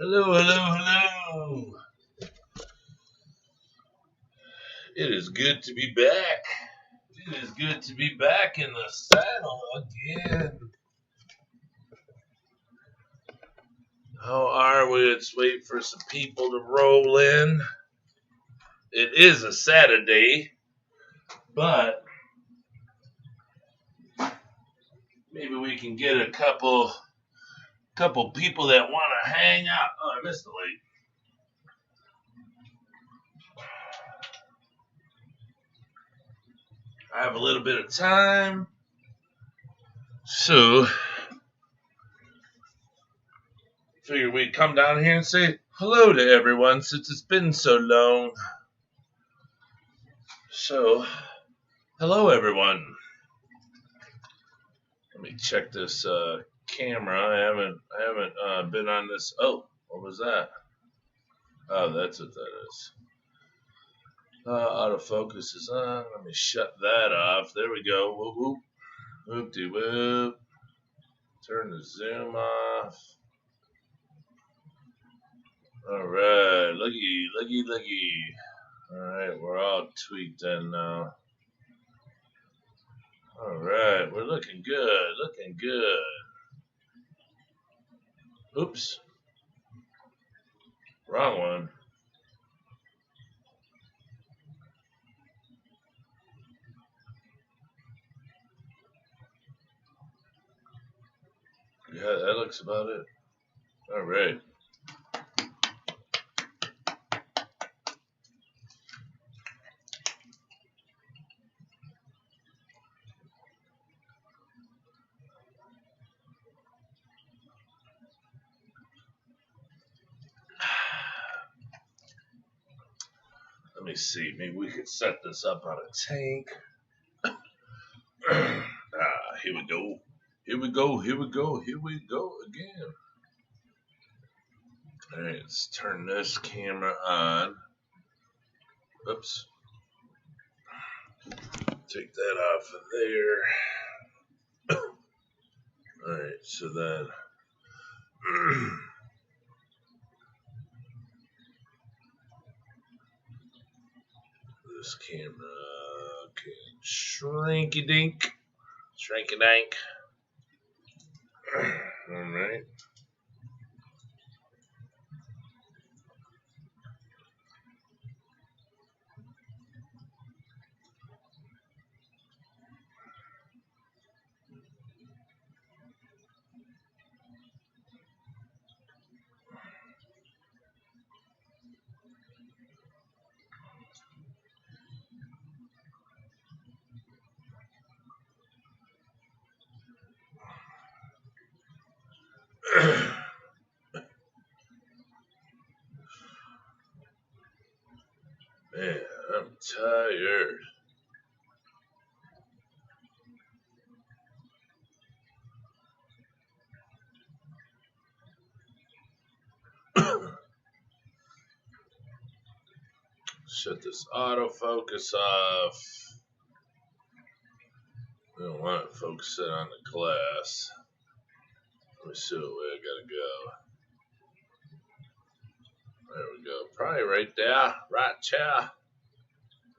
Hello, hello, hello. It is good to be back. It is good to be back in the saddle again. How are we? Let's wait for some people to roll in. It is a Saturday, but maybe we can get a couple people that want to hang out. Oh, I missed the light. I have a little bit of time, so figure we'd come down here and say hello to everyone since it's been so long. So, hello everyone. Let me check this camera. I haven't been on this. Oh, what was that? Oh, that's what that is. Autofocus is on. Let me shut that off. There we go. Whoop whoop. Whoop-de-whoop. Turn the zoom off. Alright. Looky, looky, looky. Alright, we're all tweaked in now. Alright, we're looking good. Looking good. Oops. Wrong one. Yeah, that looks about it. All right. Let me see. Maybe we could set this up on a tank. Here we go. Here we go. Here we go. Here we go again. All right, let's turn this camera on. Oops. Take that off of there. All right, so then. This camera can shrinky dink. Shrinky dank. Alright. Man, I'm tired. Shut this autofocus off. We don't want it focusing on the glass. Let me see what way I gotta go. There we go. Probably right there. Right there.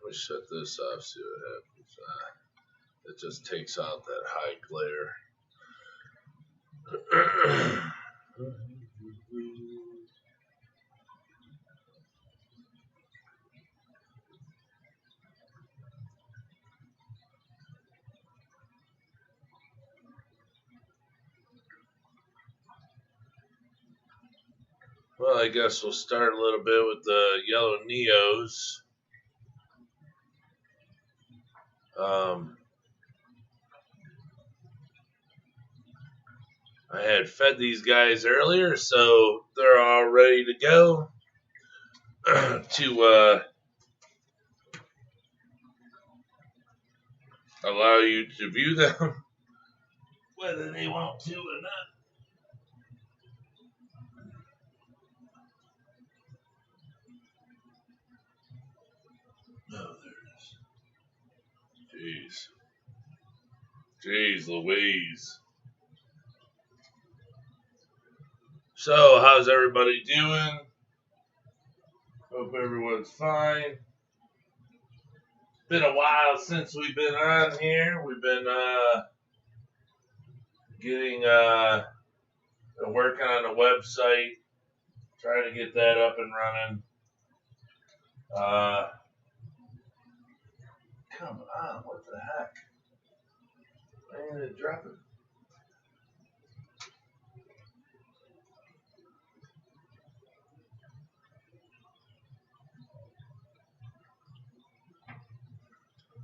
Let me shut this off, see what happens. It just takes out that high glare. Well, I guess we'll start a little bit with the yellow Neos. I had fed these guys earlier, so they're all ready to go to allow you to view them, whether they want to or not. Oh, there it is. Jeez Louise. So, how's everybody doing? Hope everyone's fine. Been a while since we've been on here. We've been getting working on the website, trying to get that up and running. Come on, what the heck? I ain't drop it.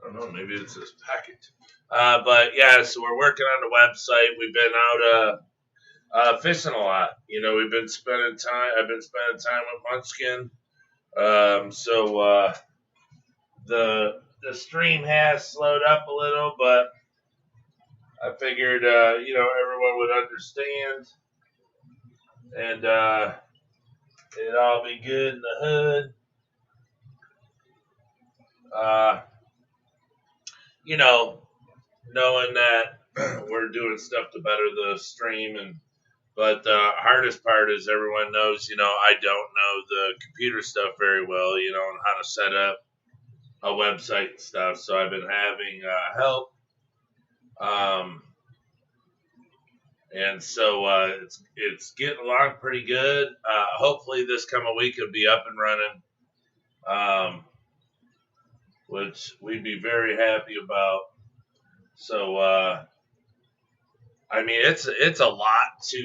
I don't know, maybe it's this packet. But yeah, so we're working on the website. We've been out fishing a lot. You know, we've been spending time. I've been spending time with Munchkin. So the stream has slowed up a little, but I figured you know, everyone would understand, and it'd all be good in the hood. You know, knowing that we're doing stuff to better the stream, but the hardest part is everyone knows, you know, I don't know the computer stuff very well, you know, and how to set up a website and stuff. So I've been having help. And so it's getting along pretty good. Hopefully this coming week it'll be up and running, which we'd be very happy about. So, I mean, it's a lot to,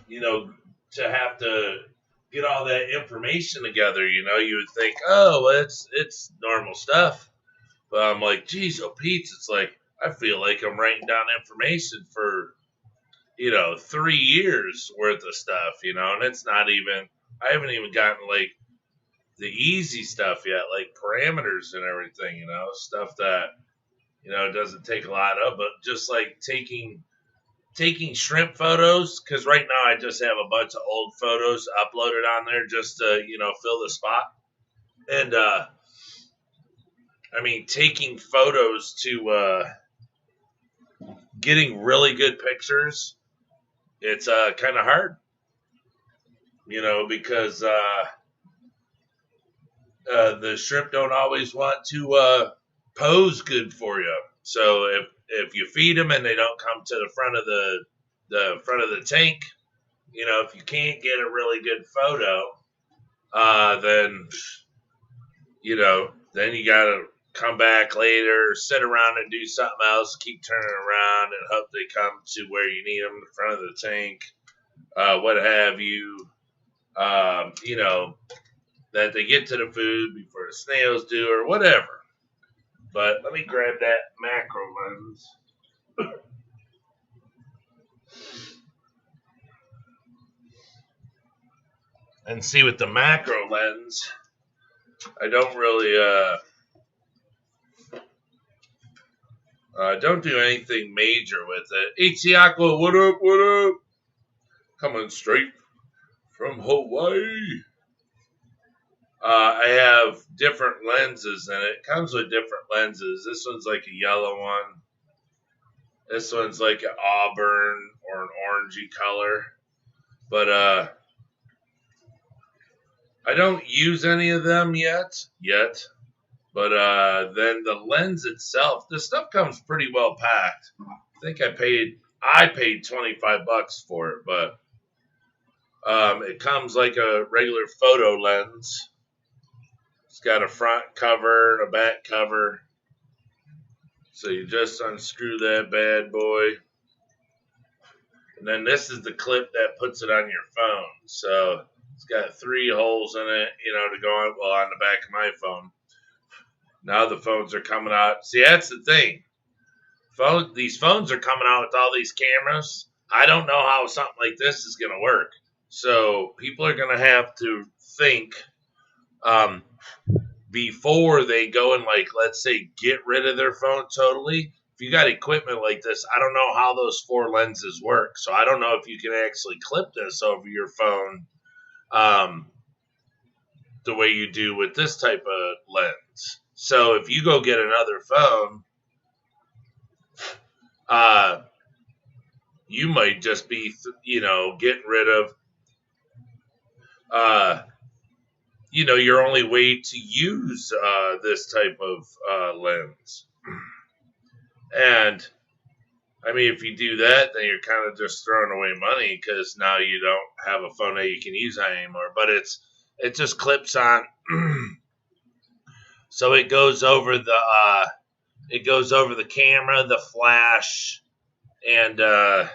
you know, to have to get all that information together. You know, you would think, oh, well, it's normal stuff. But I'm like, geez, oh, Pete, it's like, I feel like I'm writing down information for, you know, 3 years worth of stuff, you know, and it's not even, I haven't even gotten like the easy stuff yet, like parameters and everything, you know, stuff that, you know, it doesn't take a lot of, but just like taking shrimp photos, because right now I just have a bunch of old photos uploaded on there just to, you know, fill the spot. And, I mean, taking photos to getting really good pictures, it's kind of hard, you know, because the shrimp don't always want to pose good for you. So if you feed them and they don't come to the front of the tank, you know, if you can't get a really good photo, then, you know, then you gotta come back later, sit around and do something else, keep turning around and hope they come to where you need them, in front of the tank, what have you, you know, that they get to the food before the snails do or whatever. But let me grab that macro lens. And see with the macro lens, I don't really, don't do anything major with it. Ichiako, what up, what up? Coming straight from Hawaii. I have different lenses in it. It comes with different lenses. This one's like a yellow one. This one's like an auburn or an orangey color. But I don't use any of them yet. But then the lens itself, the stuff comes pretty well packed. I think I paid $25 for it, but it comes like a regular photo lens. It's got a front cover and a back cover. So you just unscrew that bad boy. And then this is the clip that puts it on your phone. So it's got 3 holes in it, to go on, on the back of my phone. Now the phones are coming out. See, that's the thing. These phones are coming out with all these cameras. I don't know how something like this is going to work. So people are going to have to think before they go and, let's say, get rid of their phone totally. If you got equipment like this, I don't know how those 4 lenses work. So I don't know if you can actually clip this over your phone the way you do with this type of lens. So if you go get another phone, you might just be, getting rid of, your only way to use this type of lens. And, I mean, if you do that, then you're kind of just throwing away money because now you don't have a phone that you can use anymore. But it just clips on. So it goes over the camera, the flash, and that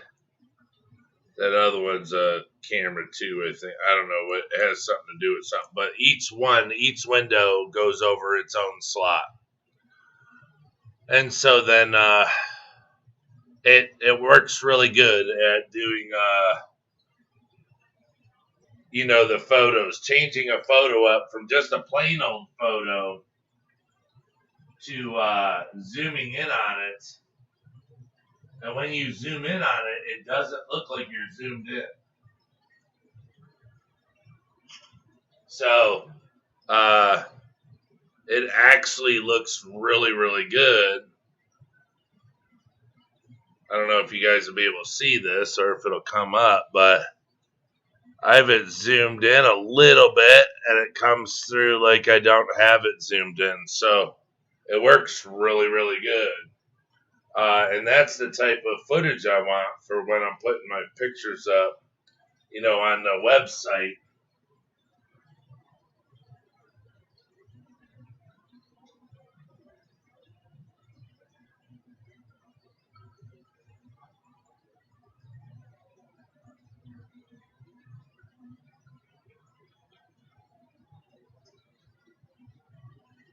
other one's a camera too, I think. I don't know, it has something to do with something. But each window goes over its own slot. And so then it works really good at doing the photos, changing a photo up from just a plain old photo to zooming in on it. And when you zoom in on it, it doesn't look like you're zoomed in. So it actually looks really, really good. I don't know if you guys will be able to see this or if it'll come up, but I have it zoomed in a little bit, and it comes through like I don't have it zoomed in. So it works really, really good. And that's the type of footage I want for when I'm putting my pictures up, on the website.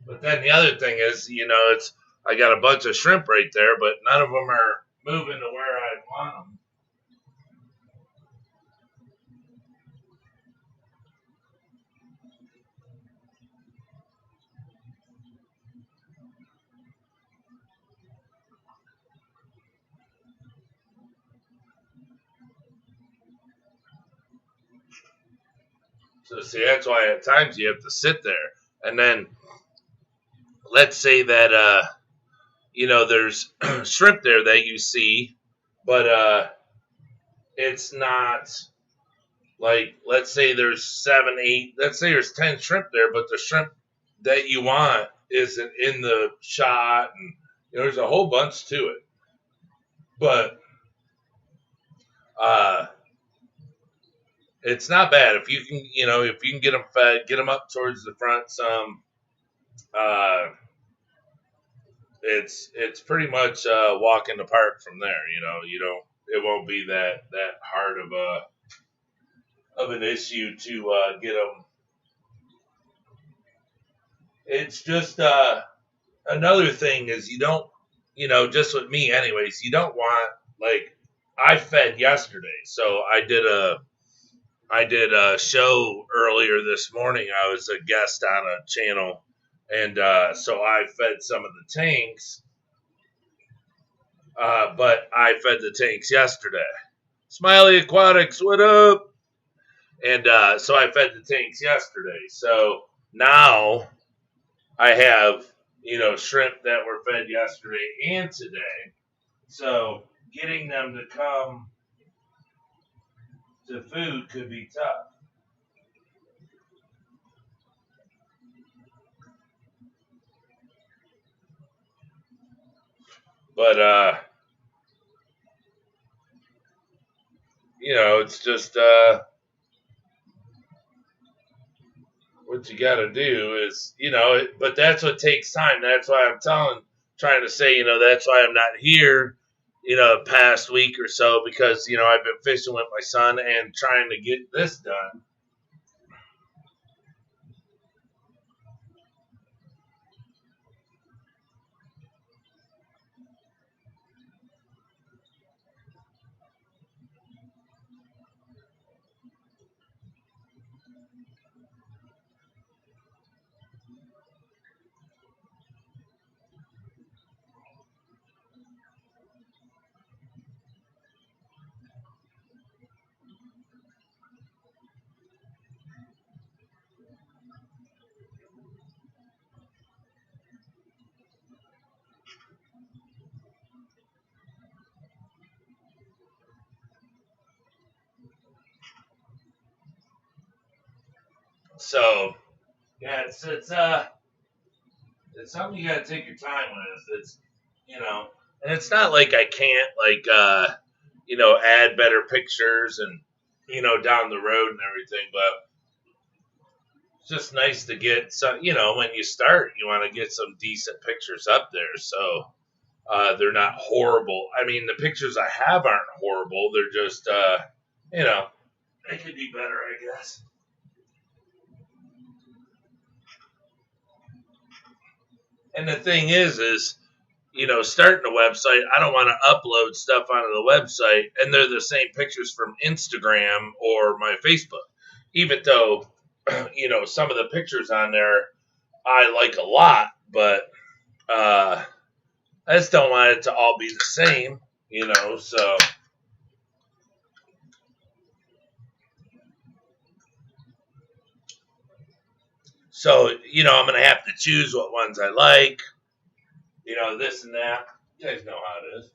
But then the other thing is, I got a bunch of shrimp right there, but none of them are moving to where I want them. So see, that's why at times you have to sit there. And then let's say that, there's shrimp there that you see, but it's not like, let's say there's 7, 8, let's say there's 10 shrimp there, but the shrimp that you want isn't in the shot, and there's a whole bunch to it. But it's not bad if you can get them fed, get them up towards the front some. It's pretty much walk in the park from there. It won't be that hard of an issue to get them. It's just another thing is you don't, just with me anyways, you don't want, I fed yesterday, so I did a show earlier this morning. I was a guest on a channel, and so I fed some of the tanks, but I fed the tanks yesterday. Smiley Aquatics, what up? And so I fed the tanks yesterday. So now I have, shrimp that were fed yesterday and today. So getting them to come to food could be tough. But it's just what you got to do is, but that's what takes time. That's why I'm trying to say, that's why I'm not here, past week or so because, I've been fishing with my son and trying to get this done. So, yeah, it's something you got to take your time with. And it's not like I can't add better pictures and down the road and everything, but it's just nice to get some. When you start, you want to get some decent pictures up there, so they're not horrible. I mean, the pictures I have aren't horrible. They're just they could be better, I guess. And the thing is, starting a website, I don't want to upload stuff onto the website and they're the same pictures from Instagram or my Facebook. Even though, some of the pictures on there I like a lot, but I just don't want it to all be the same, so. So, I'm going to have to choose what ones I like, this and that. You guys know how it is.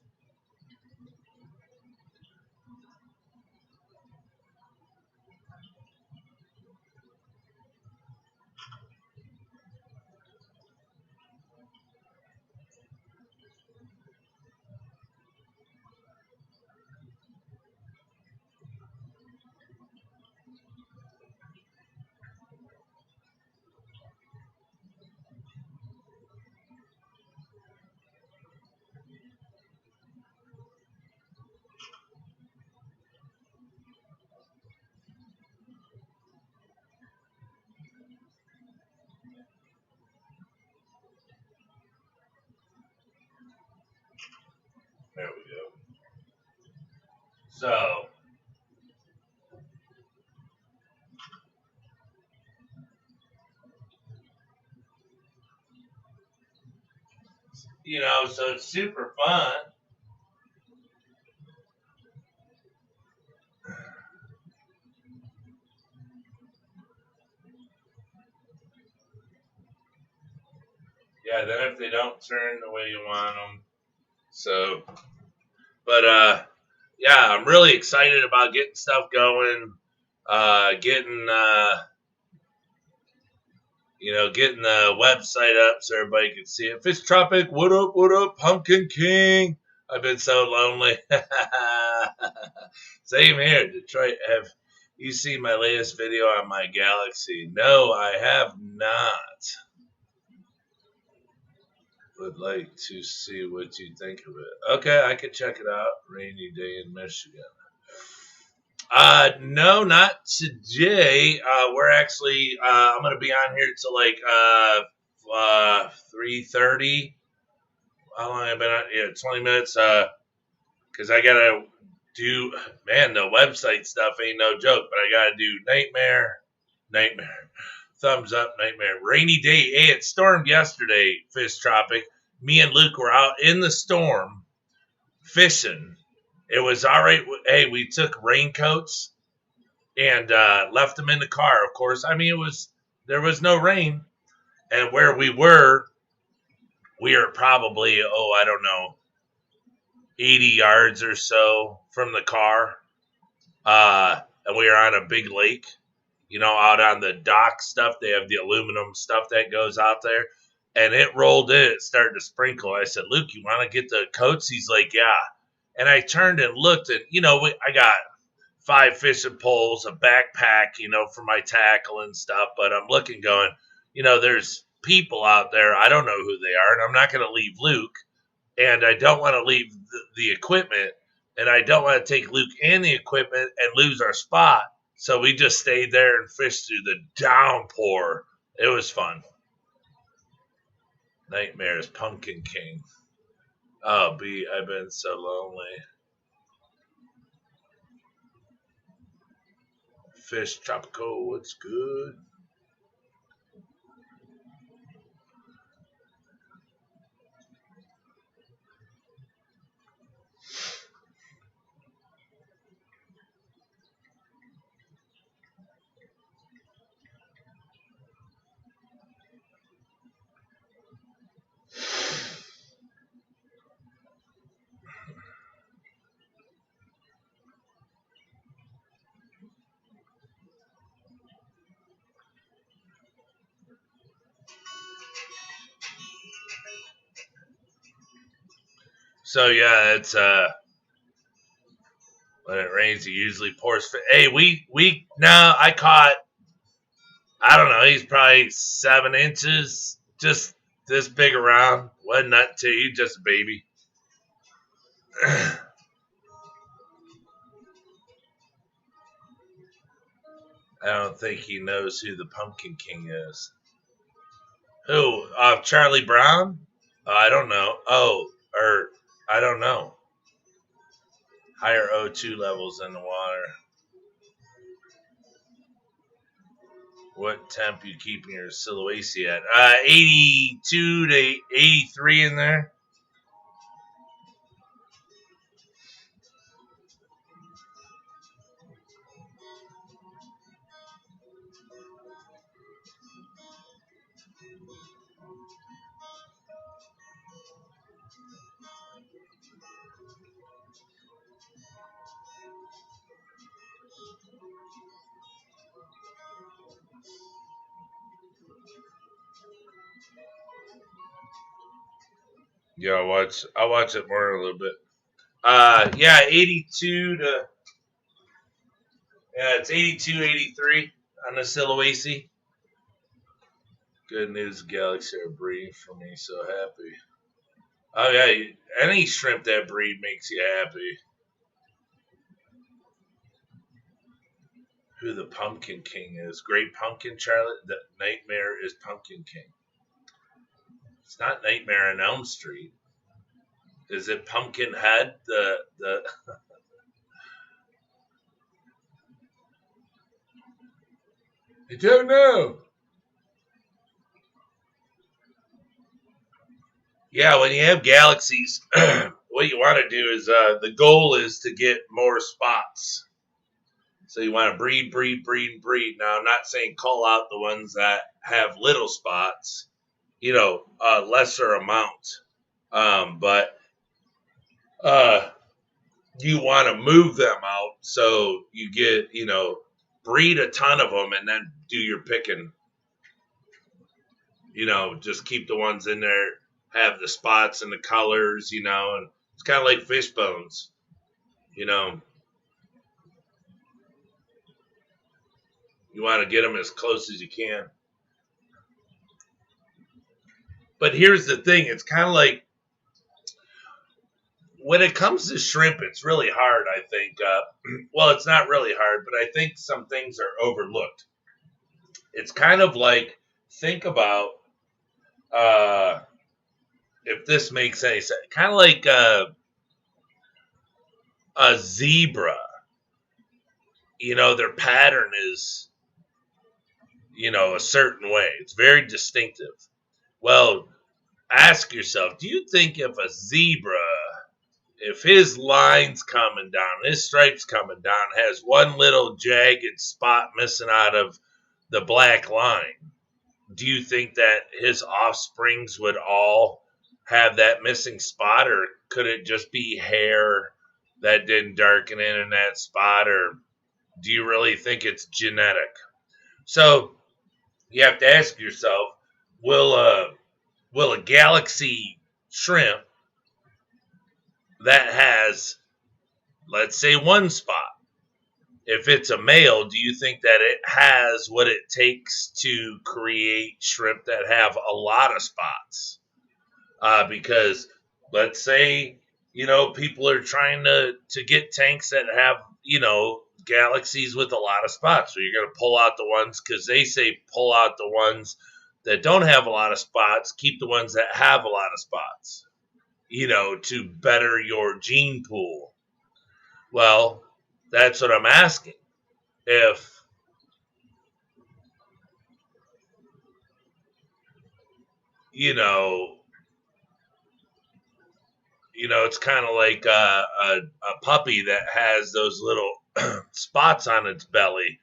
There we go. So, so it's super fun. Yeah, then if they don't turn the way you want them. So, but yeah, I'm really excited about getting stuff going. Getting getting the website up so everybody can see it. Fish Tropic, what up, Pumpkin King? I've been so lonely. Same here, Detroit. Have you seen my latest video on my Galaxy? No, I have not. Would like to see what you think of it. Okay, I could check it out. Rainy day in Michigan. No, not today. We're actually I'm gonna be on here till like 3:30. How long have I been on? Yeah, 20 minutes. Because I gotta do. Man, the website stuff ain't no joke. But I gotta do nightmare. Thumbs up, nightmare. Rainy day. Hey, it stormed yesterday. Fish Tropic. Me and Luke were out in the storm fishing. It was all right. Hey, we took raincoats and left them in the car. Of course, I mean there was no rain, and where we were probably I don't know, 80 yards or so from the car, and we were on a big lake. Out on the dock stuff. They have the aluminum stuff that goes out there, and it rolled in. It started to sprinkle. I said, Luke, you want to get the coats? He's like, yeah. And I turned and looked, and I got 5 fishing poles, a backpack, for my tackle and stuff. But I'm looking, going, there's people out there. I don't know who they are, and I'm not going to leave Luke and I don't want to leave the equipment, and I don't want to take Luke and the equipment and lose our spot. So we just stayed there and fished through the downpour. It was fun. Nightmares, Pumpkin King. Oh, B, I've been so lonely. Fish Tropical, what's good? So yeah, it's when it rains, it usually pours. Hey, we now I caught. I don't know. He's probably 7 inches, just this big around. Wasn't that to you? Just a baby. I don't think he knows who the Pumpkin King is. Who? Charlie Brown? I don't know. I don't know. Higher O2 levels in the water. What temp you keeping your Sulawesi at? 82 to 83 in there. Yeah, I'll watch it more in a little bit. Yeah, 82 to it's 82, 83 on the Sulawesi. Good news, Galaxy are breeding for me, so happy. Oh yeah, any shrimp that breed makes you happy. Who the Pumpkin King is? Great Pumpkin, Charlotte. The Nightmare is Pumpkin King. It's not Nightmare on Elm Street. Is it Pumpkinhead? The I don't know. Yeah, when you have galaxies, what you want to do is the goal is to get more spots. So you want to breed. Now, I'm not saying call out the ones that have little spots, lesser amount. But you want to move them out so you get, breed a ton of them and then do your picking. Just keep the ones in there, have the spots and the colors, and it's kind of like Fishbones, You want to get them as close as you can. But here's the thing. It's kind of like when it comes to shrimp, it's really hard, I think. Well, it's not really hard, but I think some things are overlooked. It's kind of like, think about if this makes any sense. Kind of like a zebra. Their pattern is, a certain way. It's very distinctive. Well, ask yourself, do you think if a zebra, if his line's coming down, his stripes coming down, has one little jagged spot missing out of the black line, do you think that his offsprings would all have that missing spot, or could it just be hair that didn't darken in that spot, or do you really think it's genetic? So you have to ask yourself, will a galaxy shrimp that has, let's say, one spot, if it's a male, do you think that it has what it takes to create shrimp that have a lot of spots? Because let's say, people are trying to get tanks that have, galaxies with a lot of spots. So you're going to pull out the ones, because they say pull out the ones that don't have a lot of spots, keep the ones that have a lot of spots, to better your gene pool. Well, that's what I'm asking. If, you know, it's kind of like a puppy that has those little spots on its belly.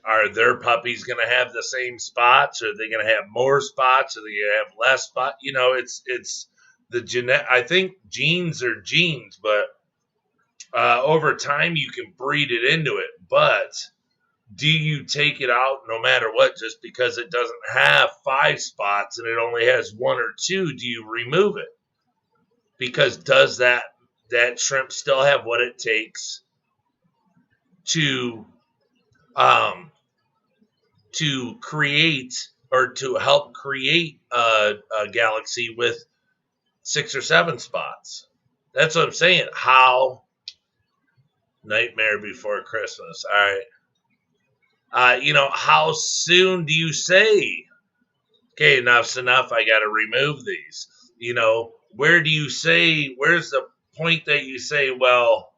Are their puppies going to have the same spots? Are they going to have more spots? Are they going to have less spots? It's the genetic. I think genes are genes, but over time you can breed it into it. But do you take it out no matter what just because it doesn't have 5 spots and it only has 1 or 2? Do you remove it? Because does that shrimp still have what it takes to create or to help create a galaxy with 6 or 7 spots? That's what I'm saying. How? Nightmare Before Christmas. All right. How soon do you say, okay, enough's enough, I got to remove these? Where do you say, where's the point that you say, well,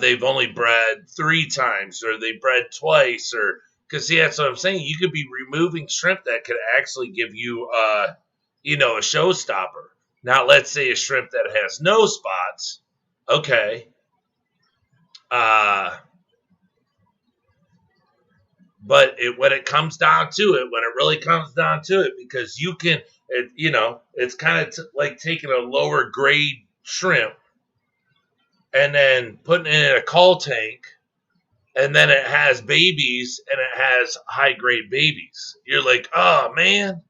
they've only bred 3 times, or they bred twice, or, because see, that's what I'm saying. You could be removing shrimp that could actually give you, a showstopper. Now, let's say a shrimp that has no spots. Okay. But when it comes down to it, when it really comes down to it, because you can, it's kind of like taking a lower grade shrimp and then putting it in a cull tank, and then it has babies and it has high grade babies. You're like, oh man,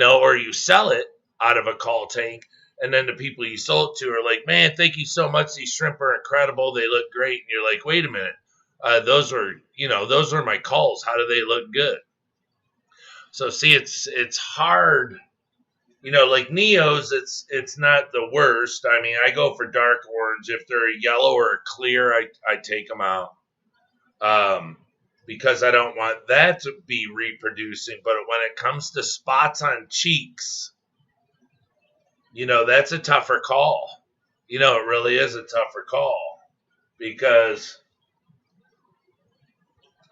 or you sell it out of a cull tank, and then the people you sold it to are like, man, thank you so much. These shrimp are incredible. They look great. And you're like, wait a minute. Those are my culls. How do they look good? So see, it's hard. Like Neos, it's not the worst. I mean, I go for dark orange. If they're a yellow or a clear, I take them out. Because I don't want that to be reproducing. But when it comes to spots on cheeks, that's a tougher call. It really is a tougher call, because,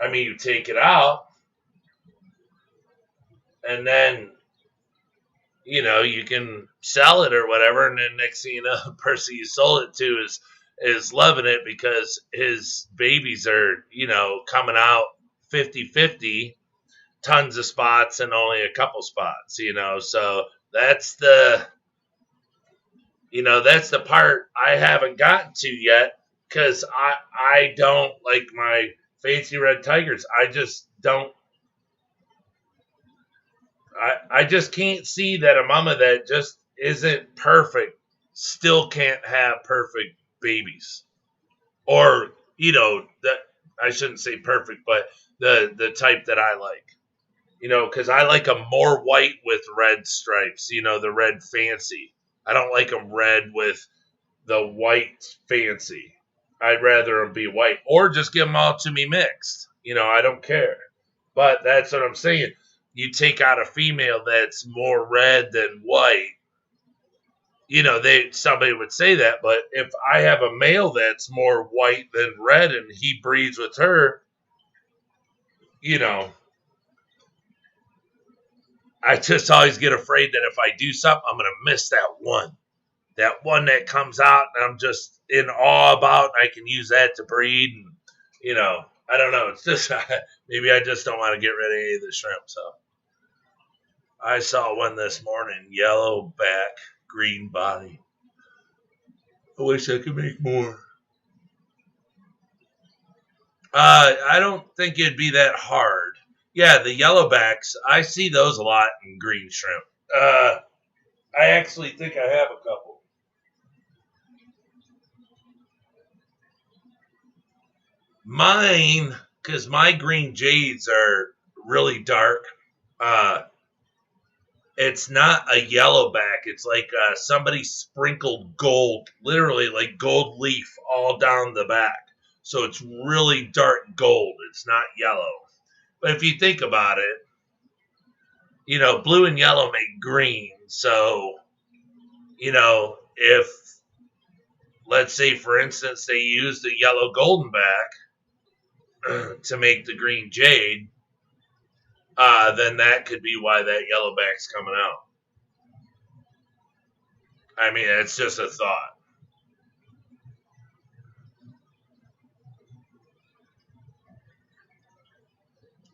I mean, you take it out, and then, you can sell it or whatever, and then next thing you know, the person you sold it to is loving it because his babies are, coming out 50-50, tons of spots and only a couple spots, so that's the part I haven't gotten to yet, because I don't like my fancy red tigers. I just don't. I just can't see that a mama that just isn't perfect still can't have perfect babies. Or, that I shouldn't say perfect, but the type that I like. Because I like them more white with red stripes, the red fancy. I don't like them red with the white fancy. I'd rather them be white, or just give them all to me mixed. I don't care. But that's what I'm saying. You take out a female that's more red than white. Somebody would say that, but if I have a male that's more white than red and he breeds with her, I just always get afraid that if I do something, I'm going to miss that one that comes out and I'm just in awe about, and I can use that to breed. And, I don't know. It's just, maybe I just don't want to get rid of any of the shrimp. So I saw one this morning, yellow back, green body. I wish I could make more. I don't think it'd be that hard. Yeah, the yellowbacks, I see those a lot in green shrimp. I actually think I have a couple. Mine, because my green jades are really dark. it's not a yellow back. It's like somebody sprinkled gold, literally like gold leaf all down the back. So it's really dark gold. It's not yellow. But if you think about it, you know, blue and yellow make green. So, you know, if, let's say, for instance, they use the yellow Goldenback to make the green Jade, then that could be why that yellow back's coming out. I mean, it's just a thought.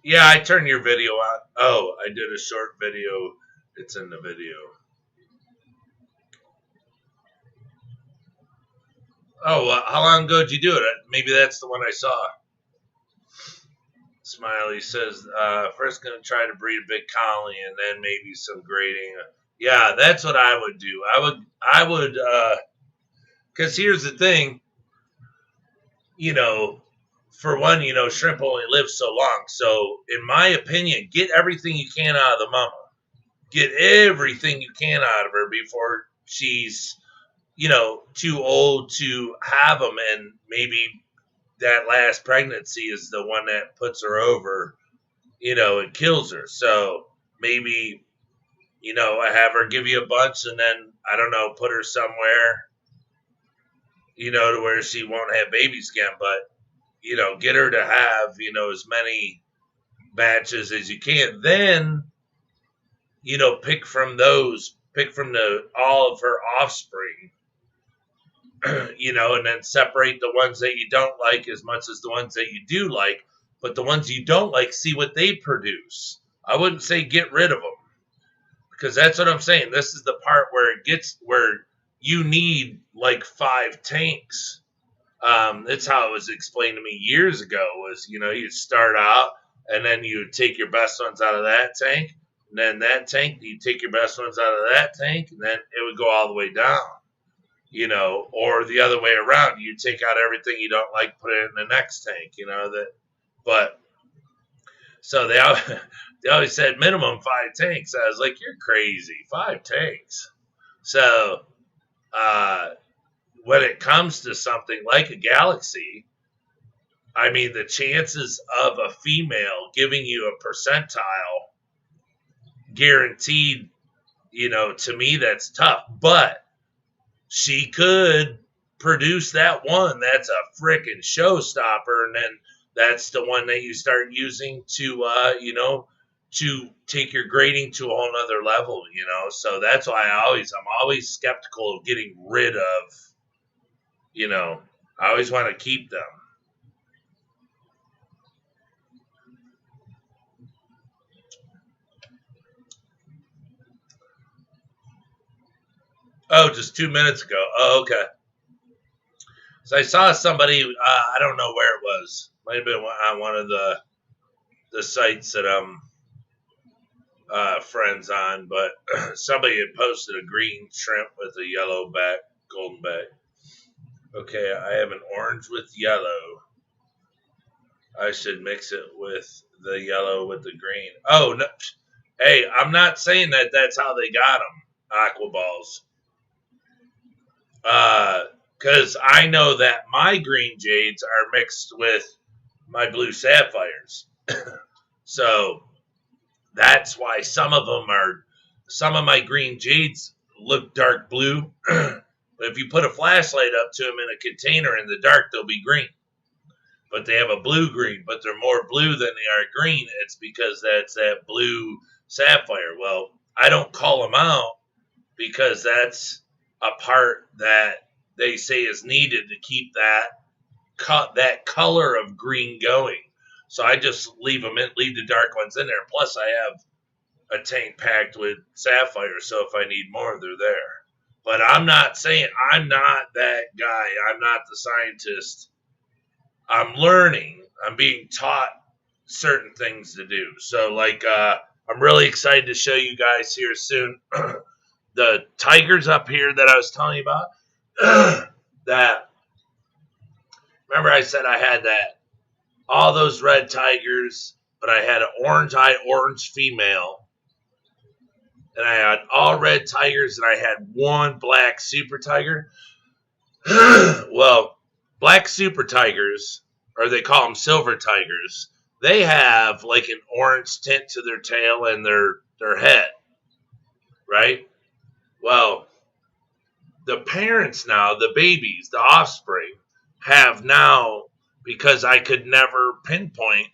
Yeah, I turned your video on. Oh, I did a short video. It's in the video. Oh, how long ago did you do it? Maybe that's the one I saw. Smiley says, first going to try to breed a big colony and then maybe some grading. Yeah, that's what I would do. I would, because here's the thing, you know, for one, you know, shrimp only lives so long. So, in my opinion, get everything you can out of the mama. Get everything you can out of her before she's, you know, too old to have them, and maybe that last pregnancy is the one that puts her over, you know, and kills her. So maybe, you know, I have her give you a bunch and then, I don't know, put her somewhere, you know, to where she won't have babies again. But, you know, get her to have, you know, as many batches as you can. Then, you know, pick from all of her offspring. You know, and then separate the ones that you don't like as much as the ones that you do like. But the ones you don't like, see what they produce. I wouldn't say get rid of them, because that's what I'm saying. This is the part where it gets where you need like 5 tanks. That's how it was explained to me years ago. Was, you know, you start out and then you take your best ones out of that tank, and then that tank you take your best ones out of that tank, and then it would go all the way down. You know, or the other way around, you take out everything you don't like, put it in the next tank, you know, that, but, so they always said minimum 5 tanks. I was like, you're crazy, 5 tanks. So, when it comes to something like a galaxy, I mean, the chances of a female giving you a percentile guaranteed, you know, to me, that's tough, but she could produce that one that's a freaking showstopper, and then that's the one that you start using to, you know, to take your grading to a whole nother level, you know. So that's why I'm always skeptical of getting rid of, you know, I always want to keep them. Oh, just 2 minutes ago. Oh, okay. So I saw somebody, I don't know where it was. Might have been on one of the sites that I'm friends on, but somebody had posted a green shrimp with a yellow back, golden back. Okay, I have an orange with yellow. I should mix it with the yellow with the green. Oh, no. Hey, I'm not saying that that's how they got them, aqua balls. Because I know that my green jades are mixed with my blue sapphires. So that's why some of my green jades look dark blue. But if you put a flashlight up to them in a container in the dark, they'll be green. But they have a blue-green, but they're more blue than they are green. It's because that's that blue sapphire. Well, I don't call them out because that's a part that they say is needed to keep that color of green going. So I just leave the dark ones in there. Plus, I have a tank packed with sapphire, so if I need more, they're there. But I'm not saying I'm not that guy. I'm not the scientist. I'm learning. I'm being taught certain things to do. So, like, I'm really excited to show you guys here soon the tigers up here that I was telling you about. That, remember I said I had all those red tigers, but I had an orange female and I had all red tigers, and I had one black super tiger. Well, black super tigers, or they call them silver tigers, they have like an orange tint to their tail and their head, right? Well, the parents now, the babies, the offspring, have now, because I could never pinpoint,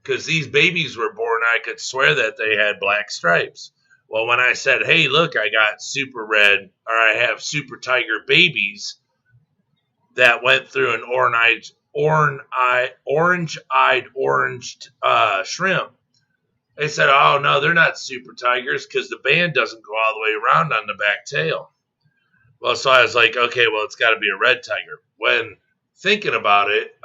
because these babies were born, I could swear that they had black stripes. Well, when I said, hey, look, I got super red, or I have super tiger babies that went through an orange-eyed shrimp, they said, oh, no, they're not super tigers because the band doesn't go all the way around on the back tail. Well, so I was like, okay, well, it's got to be a red tiger. When thinking about it,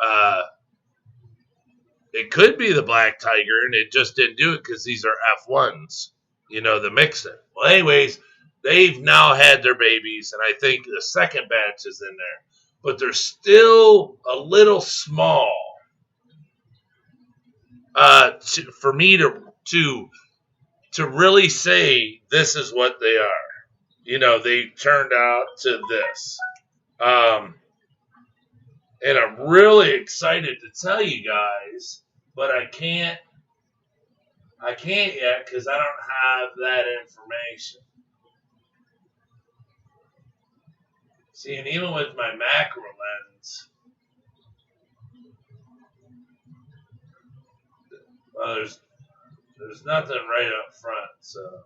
it could be the black tiger, and it just didn't do it because these are F1s, the mixing. Well, anyways, they've now had their babies, and I think the second batch is in there. But they're still a little small for me to really say this is what they are. They turned out to this. And I'm really excited to tell you guys, but I can't yet because I don't have that information. See, and even with my macro lens, well, there's nothing right up front, so.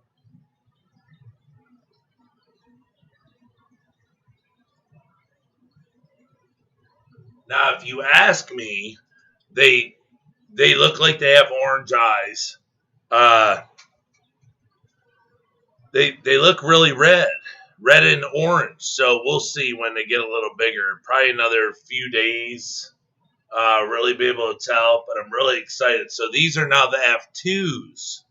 Now, if you ask me, they look like they have orange eyes. They look really red and orange. So we'll see when they get a little bigger. Probably another few days. Really be able to tell, but I'm really excited. So these are now the F2s.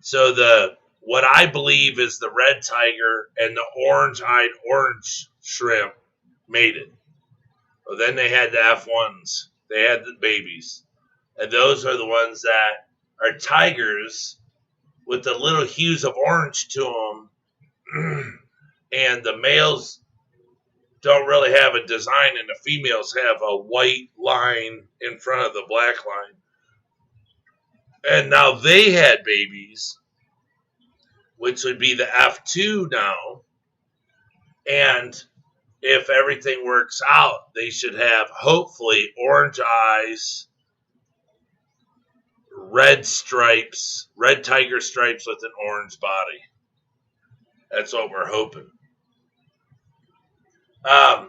So what I believe is the red tiger and the orange-eyed orange shrimp mated. Well, then they had the F1s. They had the babies. And those are the ones that are tigers with the little hues of orange to them. And the males don't really have a design, and the females have a white line in front of the black line. And now they had babies, which would be the F2 now. And if everything works out, they should have, hopefully, orange eyes, red stripes, red tiger stripes with an orange body. That's what we're hoping. I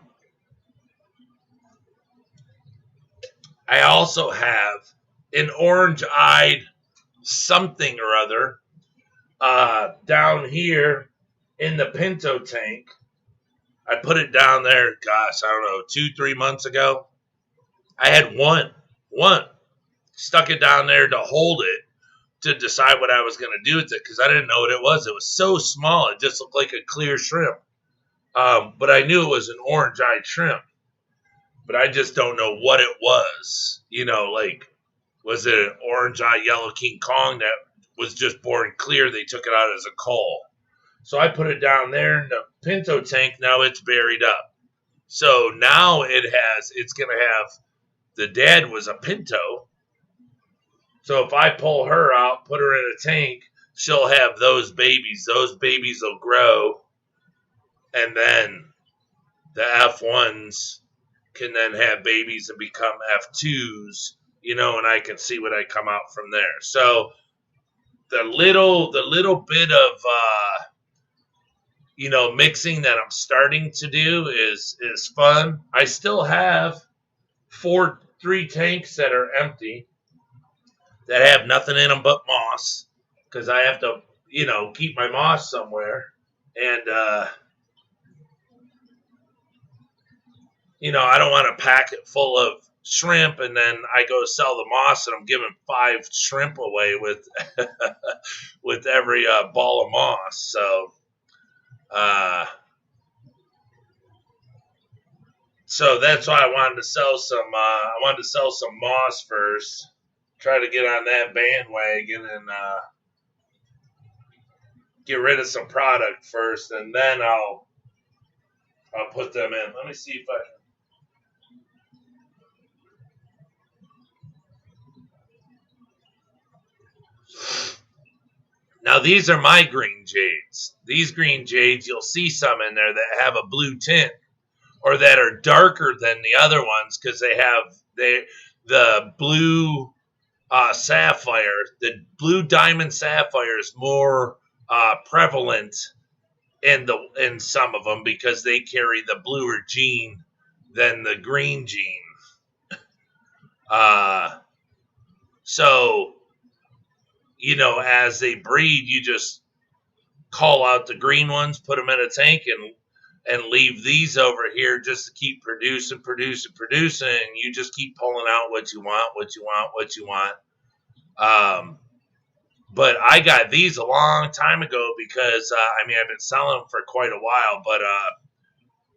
also have an orange-eyed something or other down here in the Pinto tank. I put it down there, gosh, I don't know, 2-3 months ago. I had one. Stuck it down there to hold it, to decide what I was going to do with it, because I didn't know what it was. It was so small, it just looked like a clear shrimp. But I knew it was an orange-eyed shrimp. But I just don't know what it was. Was it an orange-eyed yellow King Kong that was just born clear? They took it out as a cull. So I put it down there in the Pinto tank. Now it's buried up. So now it's going to have, the dad was a Pinto. So if I pull her out, put her in a tank, she'll have those babies. Those babies will grow. And then the F1s can then have babies and become F2s, and I can see what I come out from there. So the little bit of, mixing that I'm starting to do is fun. I still have 3 tanks that are empty that have nothing in them but moss, because I have to, keep my moss somewhere. And, I don't want to pack it full of shrimp and then I go sell the moss and I'm giving 5 shrimp away with with every ball of moss. So that's why I wanted to sell some moss first. Try to get on that bandwagon and get rid of some product first, and then I'll put them in. Let me see if I can. Now, these are my green jades. These green jades, you'll see some in there that have a blue tint or that are darker than the other ones because they have the blue sapphire. The blue diamond sapphire is more prevalent in some of them because they carry the bluer gene than the green gene. So, you know, as they breed, you just call out the green ones, put them in a tank, and leave these over here just to keep producing. And you just keep pulling out what you want. But I got these a long time ago because, I've been selling them for quite a while, but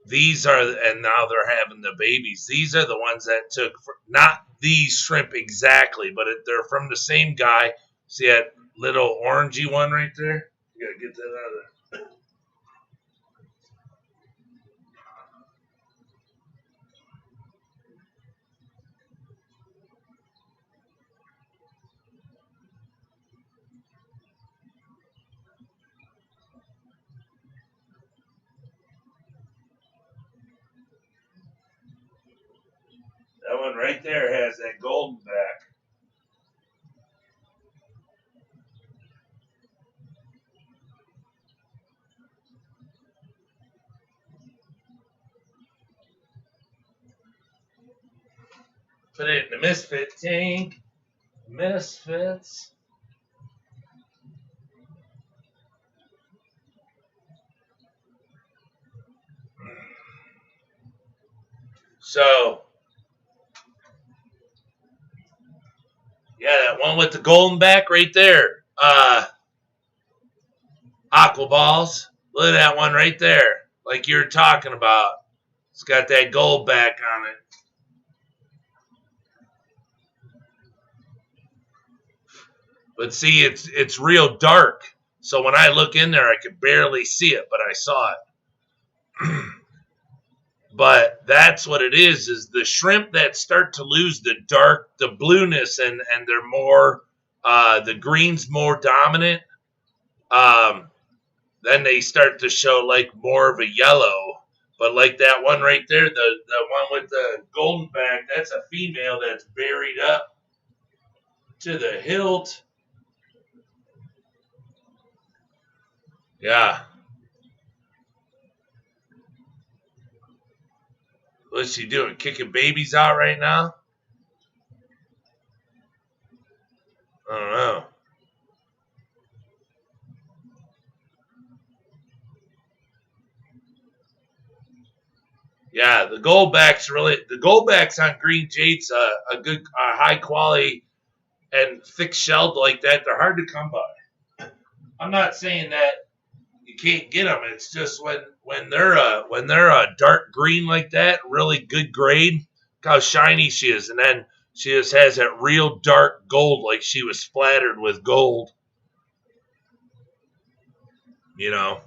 these are, and now they're having the babies. These are the ones that took, not these shrimp exactly, but they're from the same guy. See that little orangey one right there? You gotta get that out of there. That one right there has that Goldenback. Put it in the Misfit tank. Misfits. So, yeah, that one with the Goldenback right there. Aqua Balls. Look at that one right there. Like you were talking about. It's got that Goldback on it. But see, it's real dark. So when I look in there, I could barely see it, but I saw it. But that's what it is the shrimp that start to lose the blueness, and they're more, the green's more dominant. Then they start to show like more of a yellow. But like that one right there, the one with the Goldenback, that's a female that's buried up to the hilt. Yeah. What's she doing? Kicking babies out right now? I don't know. Yeah, the Goldbacks on green jade's a good, high quality and thick shelled like that. They're hard to come by. I'm not saying that you can't get them. It's just when they're a dark green like that, really good grade. Look how shiny she is, and then she just has that real dark gold, like she was splattered with gold. You know,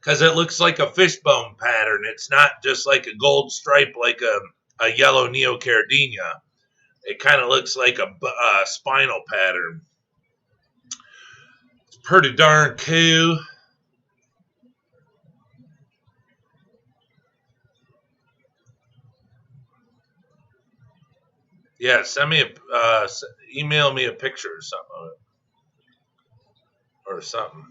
because it looks like a fishbone pattern. It's not just like a gold stripe like a yellow Neocaridina. It kind of looks like a spinal pattern. It's pretty darn cool. Yeah, send me email me a picture or something of it, or something.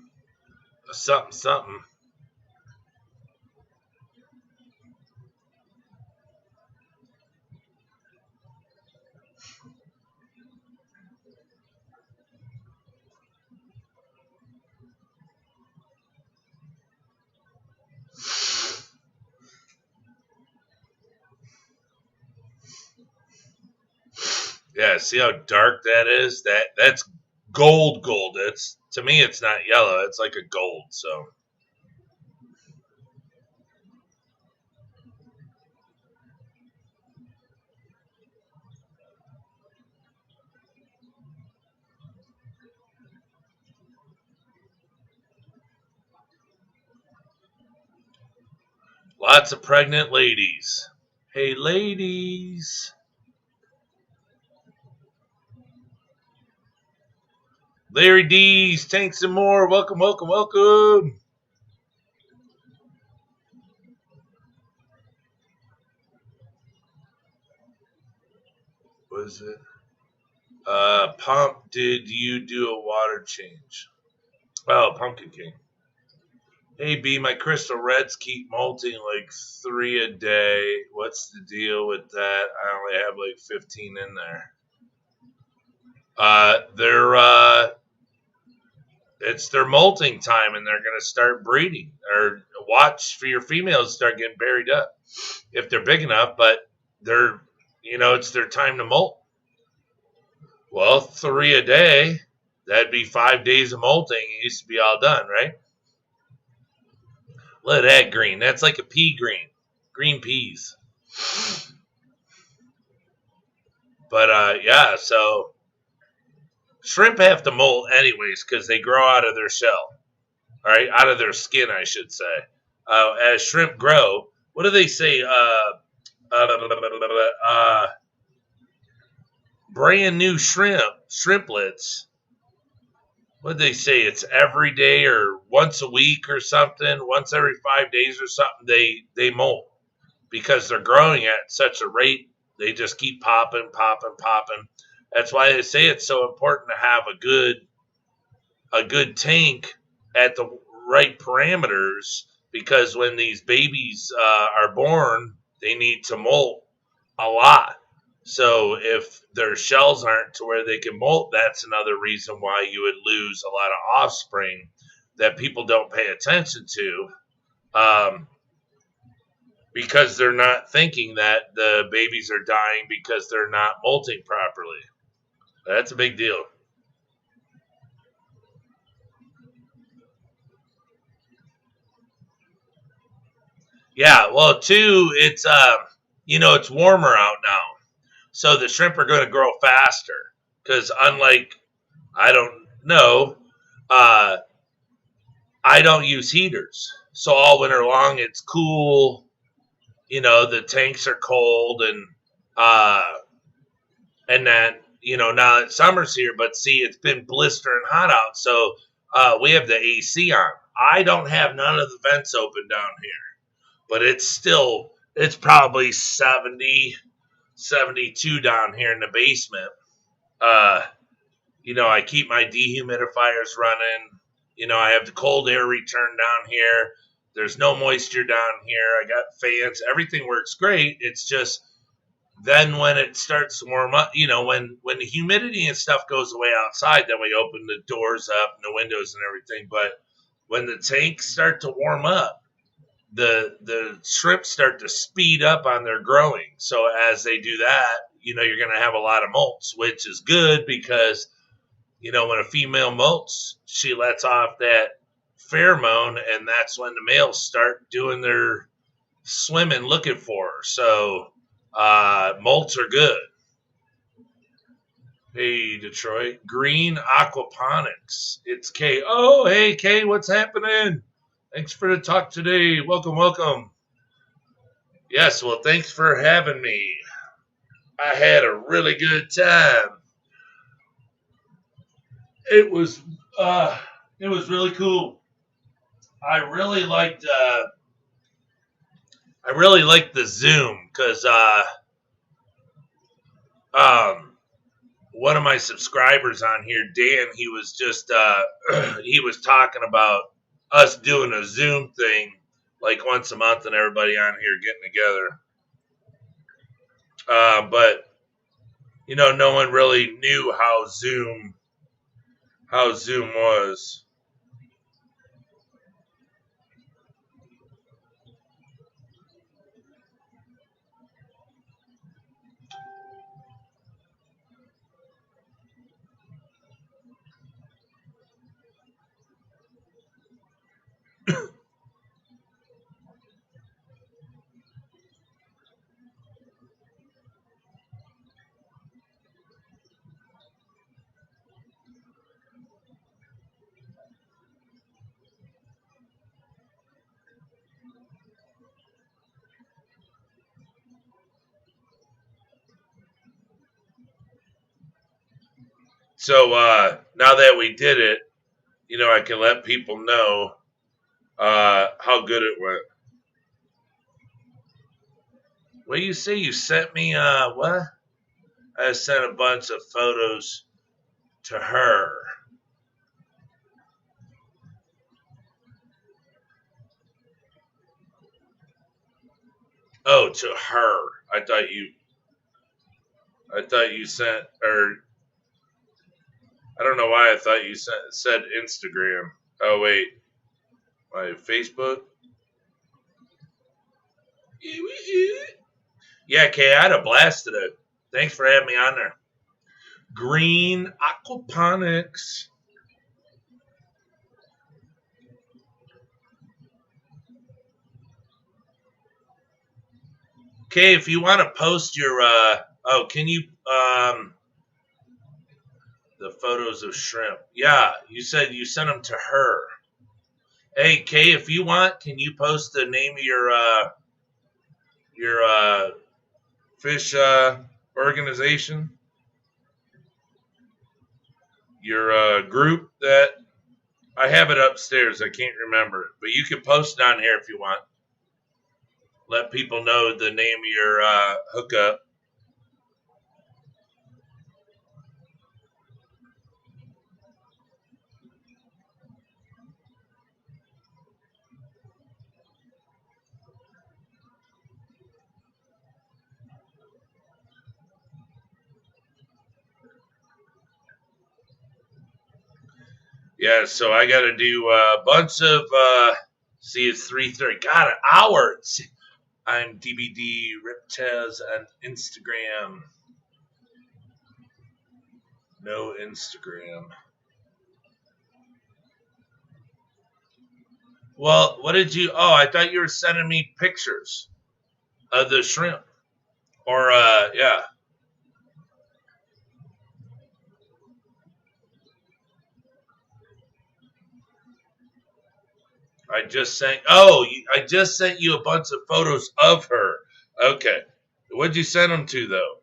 Yeah, see how dark that is? That's gold. It's, to me, it's not yellow. It's like a gold. So Lots of pregnant ladies. Hey, ladies. Larry D's, Tanks and More. Welcome, welcome, welcome. What is it? Pump, did you do a water change? Oh, Pumpkin King. Hey, B, my crystal reds keep molting like 3 a day. What's the deal with that? I only have like 15 in there. It's their molting time, and they're going to start breeding. Or watch for your females to start getting buried up if they're big enough. But they're, it's their time to molt. Well, 3 a day, that'd be 5 days of molting. It used to be all done, right? Look at that green. That's like a pea green. Green peas. But, yeah, so shrimp have to molt anyways because they grow out of their shell. All right, out of their skin, I should say. As shrimp grow, what do they say? Brand new shrimplets. What do they say? It's every day or once a week or something. Once every 5 days or something, they molt because they're growing at such a rate. They just keep popping. That's why they say it's so important to have a good tank at the right parameters, because when these babies are born, they need to molt a lot. So if their shells aren't to where they can molt, that's another reason why you would lose a lot of offspring that people don't pay attention to, because they're not thinking that the babies are dying because they're not molting properly. That's a big deal. Yeah, well, too, it's it's warmer out now, so the shrimp are going to grow faster. Because unlike, I don't know, I don't use heaters, so all winter long it's cool. The tanks are cold, and then now that summer's here, but see, it's been blistering hot out, so we have the AC on. I don't have none of the vents open down here. But it's probably 70, 72 down here in the basement. I keep my dehumidifiers running. I have the cold air return down here. There's no moisture down here. I got fans. Everything works great. It's just then when it starts to warm up, when the humidity and stuff goes away outside, then we open the doors up and the windows and everything. But when the tanks start to warm up, the shrimp start to speed up on their growing. So as they do that, you're going to have a lot of molts, which is good because, when a female molts, she lets off that pheromone, and that's when the males start doing their swimming looking for her. So molts are good. Hey, Detroit. Green Aquaponics. It's Kay. Oh, hey, Kay, what's happening? Thanks for the talk today. Welcome, welcome. Yes, well, thanks for having me. I had a really good time. It was really cool. I really liked the Zoom because one of my subscribers on here, Dan, he was just he was talking about us doing a Zoom thing like once a month and everybody on here getting together. But no one really knew how Zoom was. So now that we did it, you know, I can let people know how good it went. What do you say? You sent me what? I sent a bunch of photos to her. Oh, to her. I thought you sent, or I don't know why I thought you said Instagram. Oh wait, my Facebook. Yeah, Kay, I had a blast today. Thanks for having me on there. Green aquaponics. Okay, if you want to post your can you the photos of shrimp? Yeah, you said you sent them to her. Hey, Kay, if you want, can you post the name of your fish organization? Your group that I have it upstairs. I can't remember it, but you can post it on here if you want. Let people know the name of your hookup. Yeah, so I got to do a bunch of. See, it's 3:30. God, an hour. I'm DBD Reptiles on Instagram. No Instagram. Well, what did you? Oh, I thought you were sending me pictures of the shrimp. Or yeah. I just sent. Oh, I just sent you a bunch of photos of her. Okay. What'd you send them to though?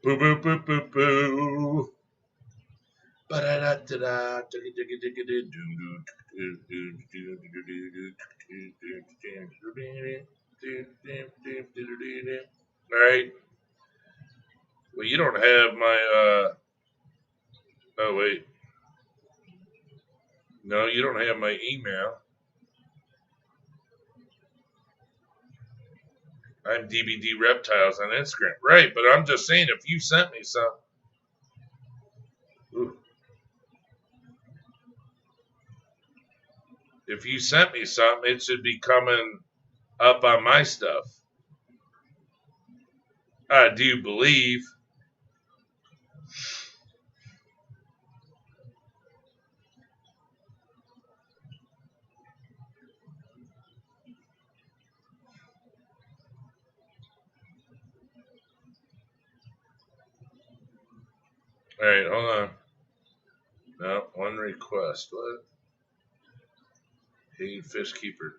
Boo boo boo boo boo. All right. Well, you don't have my. Oh wait. No, you don't have my email. I'm DBD Reptiles on Instagram. Right, but I'm just saying if you sent me some. Ooh. If you sent me something, it should be coming up on my stuff. I do believe. All right, hold on. No, one request. What? Hey, Fishkeeper,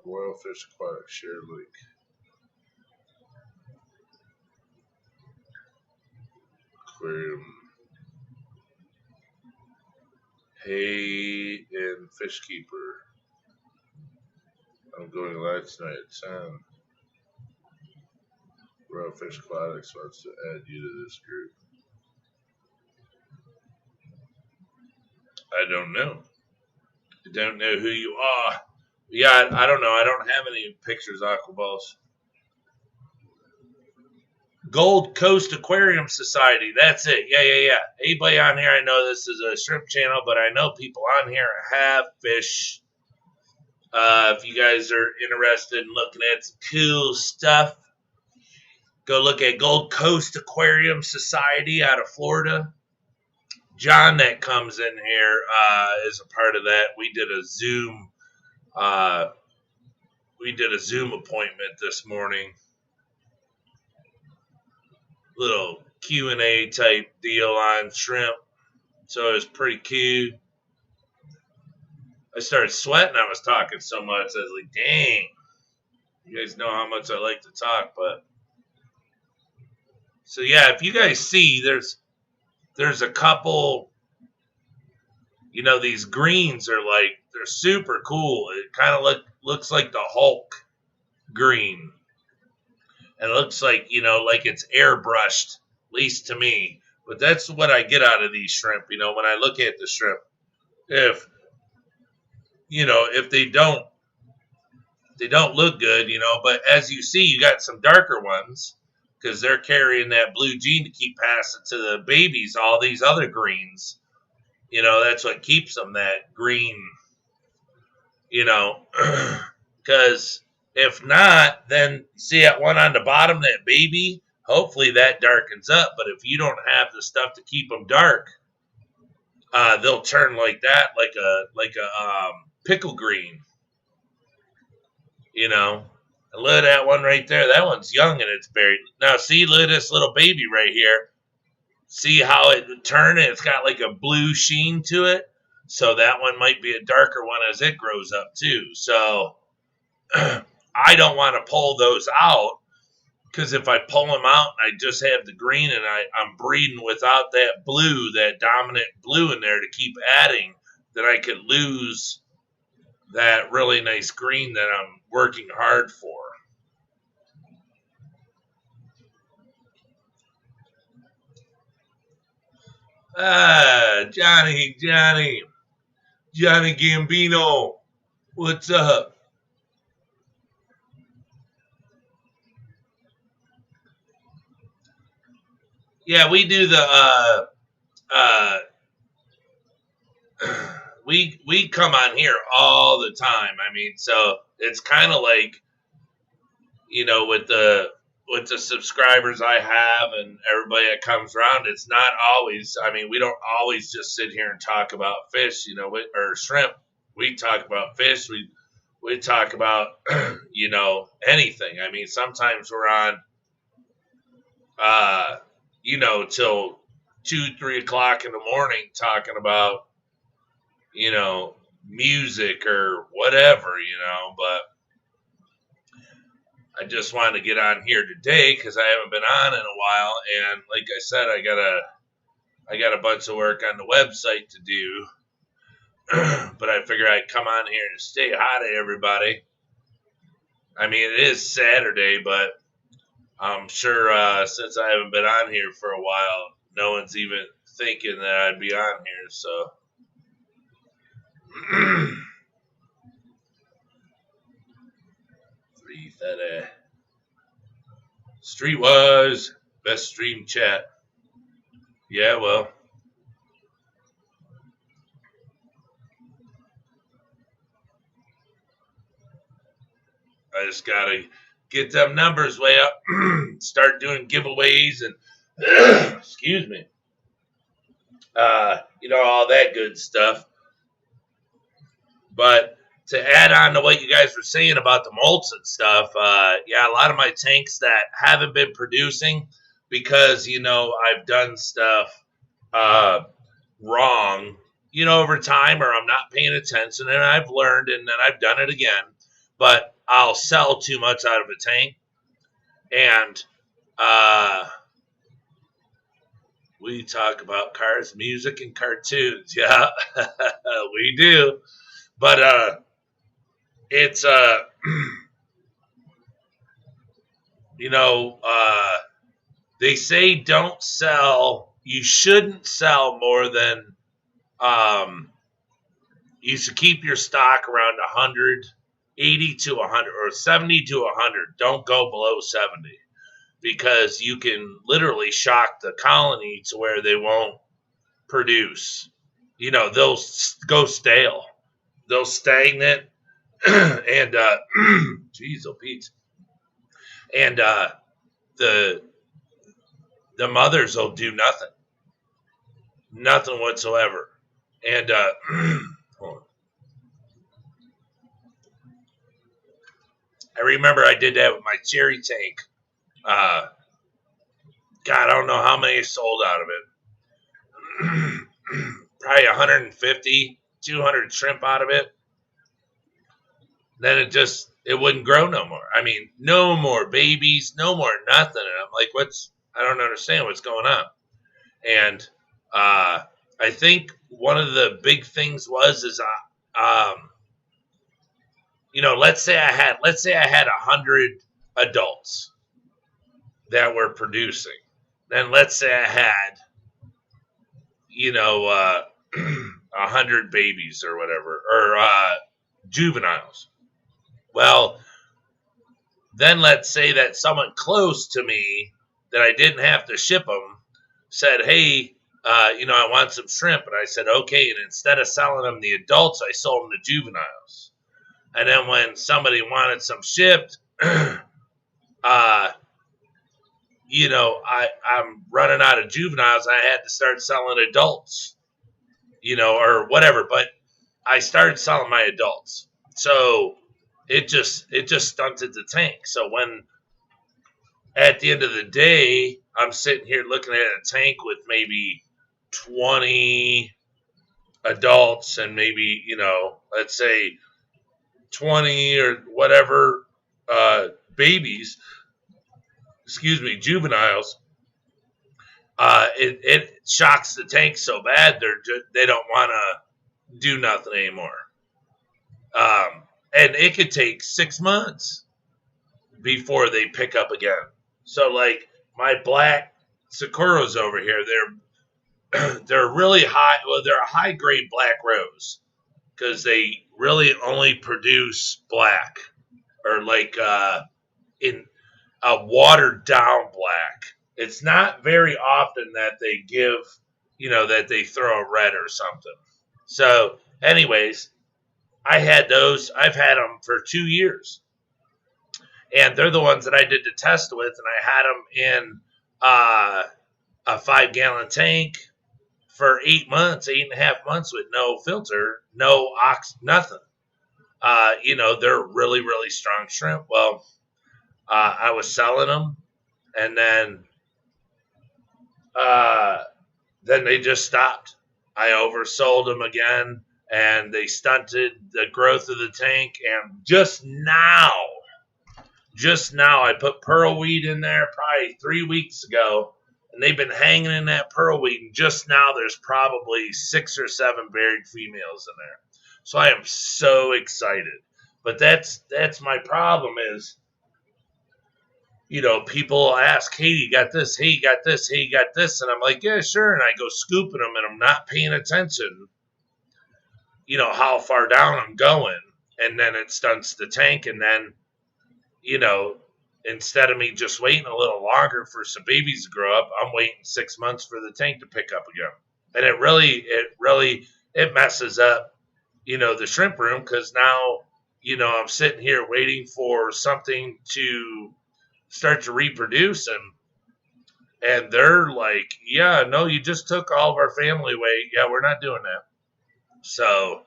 Royal Fish Aquatic, share link. Aquarium. Hey, and Fishkeeper. I'm going live tonight at 10. Royal Fish Aquatics wants to add you to this group. I don't know. I don't know who you are. Yeah, I don't know. I don't have any pictures, Aquaballs. Gold Coast Aquarium Society. That's it. Yeah. Anybody on here, I know this is a shrimp channel, but I know people on here have fish. If you guys are interested in looking at some cool stuff, go look at Gold Coast Aquarium Society out of Florida. John that comes in here is a part of that. We did a Zoom appointment this morning. Little Q&A type deal on shrimp. So it was pretty cool. I started sweating. I was talking so much. I was like, dang. You guys know how much I like to talk, but So yeah, if you guys see, there's a couple, these greens are like, they're super cool. It kind of looks like the Hulk green. And it looks like, like it's airbrushed, at least to me. But that's what I get out of these shrimp, when I look at the shrimp. If they don't look good, but as you see, you got some darker ones because they're carrying that blue gene to keep passing to the babies, all these other greens. That's what keeps them that green, because if not, then see that one on the bottom, that baby, hopefully that darkens up. But if you don't have the stuff to keep them dark, they'll turn like that, like a pickle green. And look at that one right there. That one's young and it's buried. Now see, look at this little baby right here. See how it turned? It's got like a blue sheen to it. So that one might be a darker one as it grows up too. So I don't want to pull those out, because if I pull them out and I just have the green and I'm breeding without that blue, that dominant blue in there to keep adding, then I could lose that really nice green that I'm working hard for. Johnny Gambino, what's up? Yeah, we do the we come on here all the time. I mean, so it's kind of like, with the subscribers I have and everybody that comes around, it's not always, we don't always just sit here and talk about fish, or shrimp. We talk about fish. We talk about, anything. Sometimes we're on, till 2-3 o'clock in the morning talking about, music or whatever, but I just wanted to get on here today because I haven't been on in a while, and like I said, I got a bunch of work on the website to do, but I figured I'd come on here and say hi to everybody. It is Saturday, but I'm sure since I haven't been on here for a while, no one's even thinking that I'd be on here, so. Streetwise, best stream chat. Yeah, well. I just gotta get them numbers way up, start doing giveaways and excuse me. All that good stuff. But to add on to what you guys were saying about the molts and stuff, a lot of my tanks that haven't been producing because, I've done stuff wrong, over time, or I'm not paying attention, and I've learned, and then I've done it again. But I'll sell too much out of a tank, and we talk about cars, music, and cartoons. Yeah, we do. But it's they say don't sell. You shouldn't sell more than you should keep your stock around 100, 80 to 100, or 70 to 100. Don't go below 70, because you can literally shock the colony to where they won't produce. They'll go stale. They'll stagnate, and geez, oh Pete, and the mothers will do nothing whatsoever. And hold on. I remember I did that with my cherry tank. God, I don't know how many sold out of it. Probably 150, 200 shrimp out of it. Then it wouldn't grow no more. No more babies, no more nothing. And I'm like, I don't understand what's going on. And I think one of the big things is let's say I had 100 adults that were producing. Then let's say I had 100 babies or whatever, or juveniles. Well, then let's say that someone close to me that I didn't have to ship them said, hey, I want some shrimp. And I said, okay. And instead of selling them the adults, I sold them the juveniles. And then when somebody wanted some shipped, I'm running out of juveniles. I had to start selling adults, or whatever. But I started selling my adults. So it just stunted the tank. So when at the end of the day, I'm sitting here looking at a tank with maybe 20 adults and maybe, let's say 20 or whatever babies, juveniles. It shocks the tank so bad they don't want to do nothing anymore. And it could take 6 months before they pick up again. So like my black Sakuras over here, they're really high. Well, they're a high grade black rose because they really only produce black or like in a watered down black. It's not very often that they give, that they throw a red or something. So, anyways, I had those. I've had them for 2 years. And they're the ones that I did the test with, and I had them in a 5-gallon tank for 8.5 months with no filter, no nothing. They're really, really strong shrimp. Well, I was selling them, and then they just stopped. I oversold them again, and they stunted the growth of the tank. And just now I put Pearlweed in there probably 3 weeks ago, and they've been hanging in that Pearlweed. And just now there's probably 6 or 7 buried females in there. So I am so excited. But that's my problem is, people ask, hey, you got this? Hey, you got this? Hey, you got this? And I'm like, yeah, sure. And I go scooping them, and I'm not paying attention, how far down I'm going. And then it stunts the tank. And then, instead of me just waiting a little longer for some babies to grow up, I'm waiting 6 months for the tank to pick up again. And it really messes up, the shrimp room because now, I'm sitting here waiting for something to start to reproduce and they're like, yeah, no, you just took all of our family away. Yeah, we're not doing that. So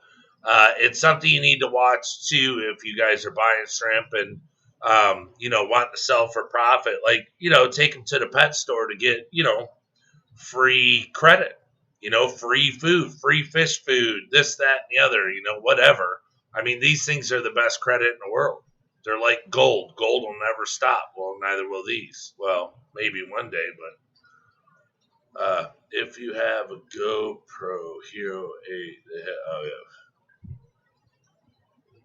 it's something you need to watch too if you guys are buying shrimp and wanting to sell for profit. Like, take them to the pet store to get, free credit, free food, free fish food, this, that, and the other, whatever. I mean, these things are the best credit in the world. They're like gold. Gold will never stop. Well, neither will these. Well, maybe one day, but if you have a GoPro Hero 8, oh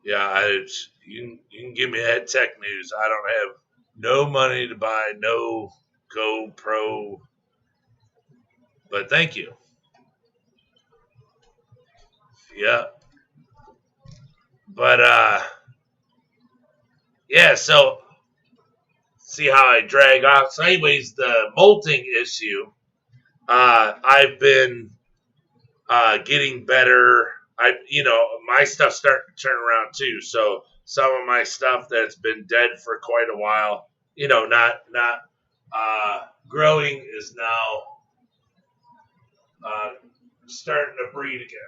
yeah, you can give me that tech news. I don't have no money to buy no GoPro, but thank you. Yeah, but yeah. So see how I drag off. So, anyways, the molting issue. I've been getting better. My stuff's starting to turn around too. So some of my stuff that's been dead for quite a while, not growing is now starting to breed again.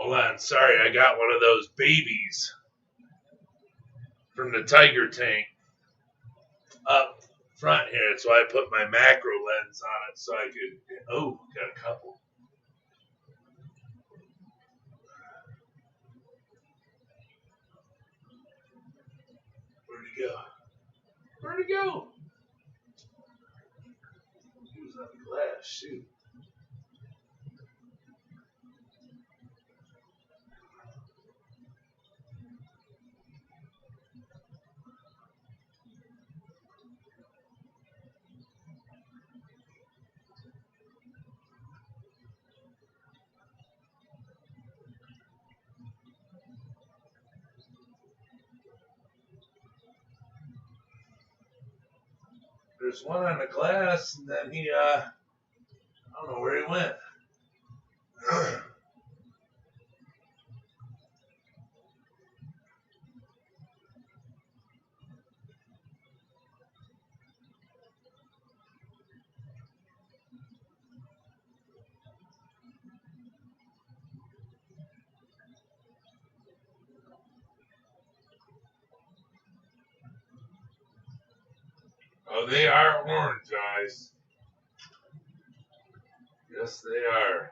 Hold on. Sorry, I got one of those babies from the Tiger tank up front here. That's why I put my macro lens on it so I could. Oh, got a couple. Where'd he go? Where'd he go? He was on the glass. Shoot. There's one on the glass, and then he, I don't know where he went. Oh, they are orange eyes. Yes, they are.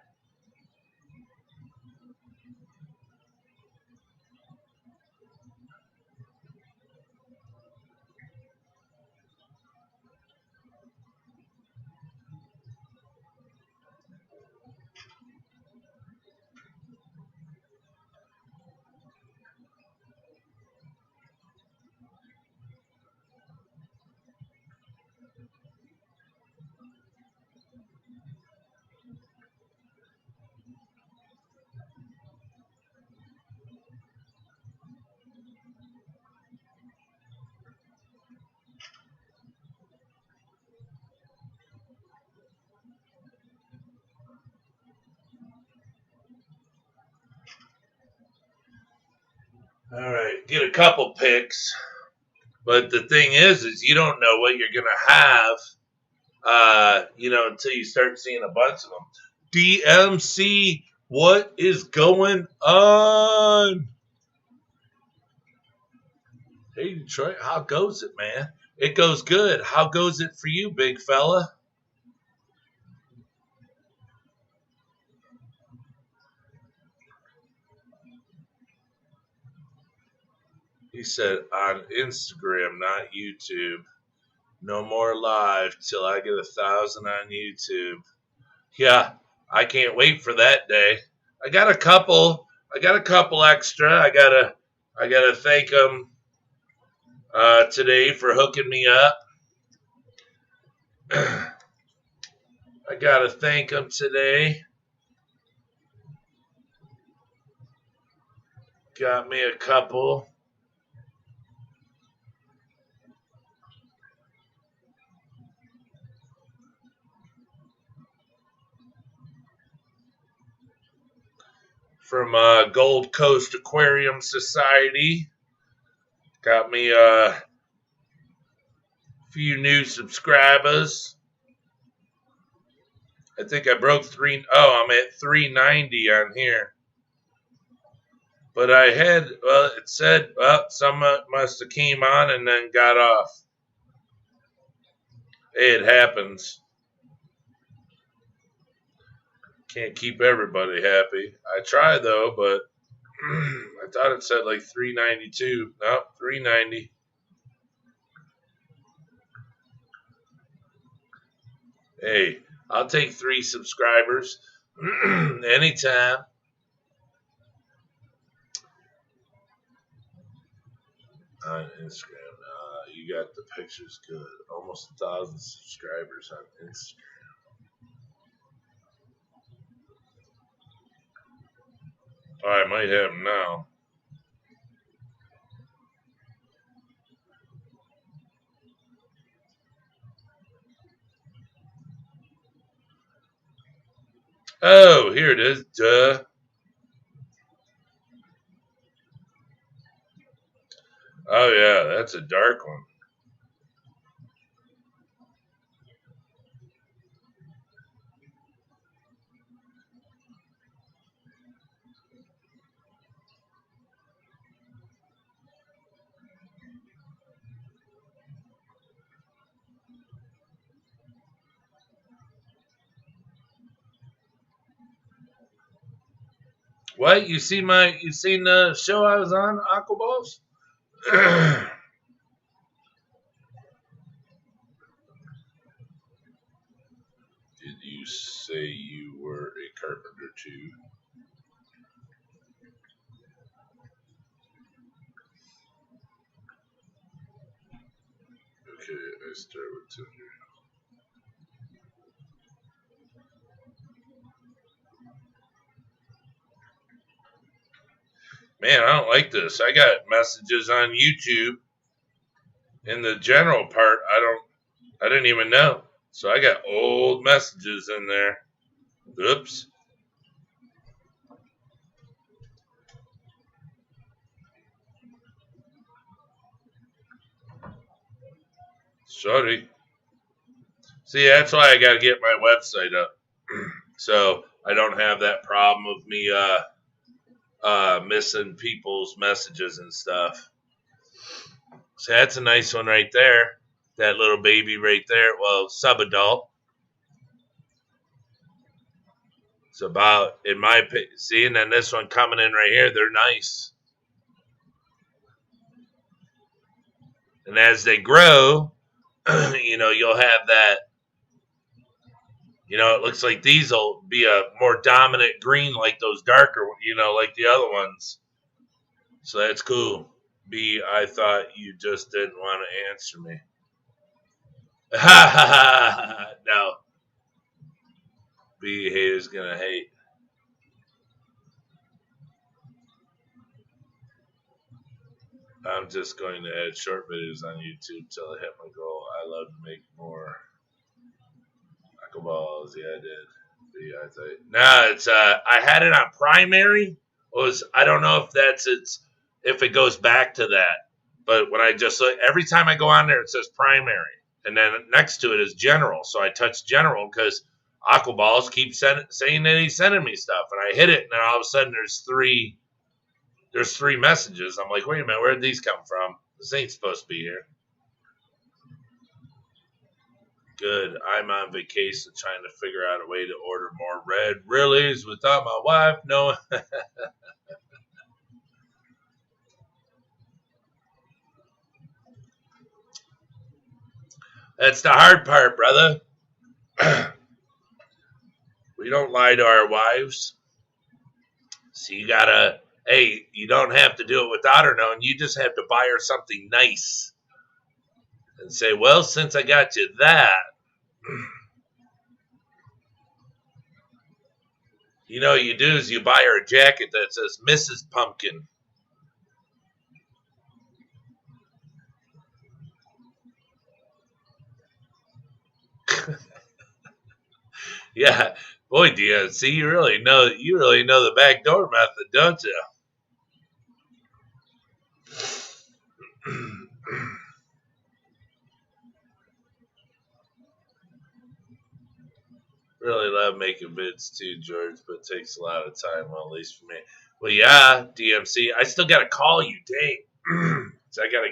All right, get a couple picks, but the thing is you don't know what you're gonna have, until you start seeing a bunch of them. DMC, what is going on? Hey Detroit, how goes it, man? It goes good. How goes it for you, big fella? He said on Instagram, not YouTube. No more live till I get 1,000 on YouTube. Yeah, I can't wait for that day. I got a couple extra. I gotta thank them today for hooking me up. I gotta thank them today. Got me a couple. From Gold Coast Aquarium Society. Got me a few new subscribers. I think I broke I'm at 390 on here. But it said, some must have came on and then got off. Hey, it happens. Can't keep everybody happy. I try though, but I thought it said like 392. No, 390. Hey, I'll take 3 subscribers anytime. On Instagram, you got the pictures good. Almost 1,000 subscribers on Instagram. Oh, I might have them now. Oh, here it is. Duh. Oh, yeah, that's a dark one. What? You seen the show I was on, Aquaballs? Did you say you were a carpenter too? Okay, I start with Tinder. Man, I don't like this. I got messages on YouTube. In the general part, I didn't even know. So I got old messages in there. Oops. Sorry. See, that's why I got to get my website up. So I don't have that problem of me missing people's messages and stuff. So that's a nice one right there. That little baby right there. Well, sub-adult. It's about, in my opinion, see, and then this one coming in right here, they're nice. And as they grow, you'll have that, it looks like these will be a more dominant green like those darker, like the other ones. So that's cool. B, I thought you just didn't want to answer me. Ha ha ha! No. B, haters gonna hate. I'm just going to add short videos on YouTube till I hit my goal. I love to make more balls. Yeah, I did. Yeah, I thought. No, it's I had it on primary. I don't know if it goes back to that. But when I just look, every time I go on there, it says primary, and then next to it is general. So I touch general because Aquaballs keep saying that he's sending me stuff, and I hit it, and then all of a sudden there's three messages. I'm like, wait a minute, where did these come from? This ain't supposed to be here. Good. I'm on vacation trying to figure out a way to order more red Rilis without my wife knowing. That's the hard part, brother. We don't lie to our wives. So you gotta, hey, you don't have to do it without her knowing. You just have to buy her something nice. And say, well, since I got you that, what you do is you buy her a jacket that says Mrs. Pumpkin. Yeah, boy, Dia. See, you really know the backdoor method, don't you? Really love making vids too, George, but it takes a lot of time, well, at least for me. Well, yeah, DMC. I still got to call you, dang. So I got to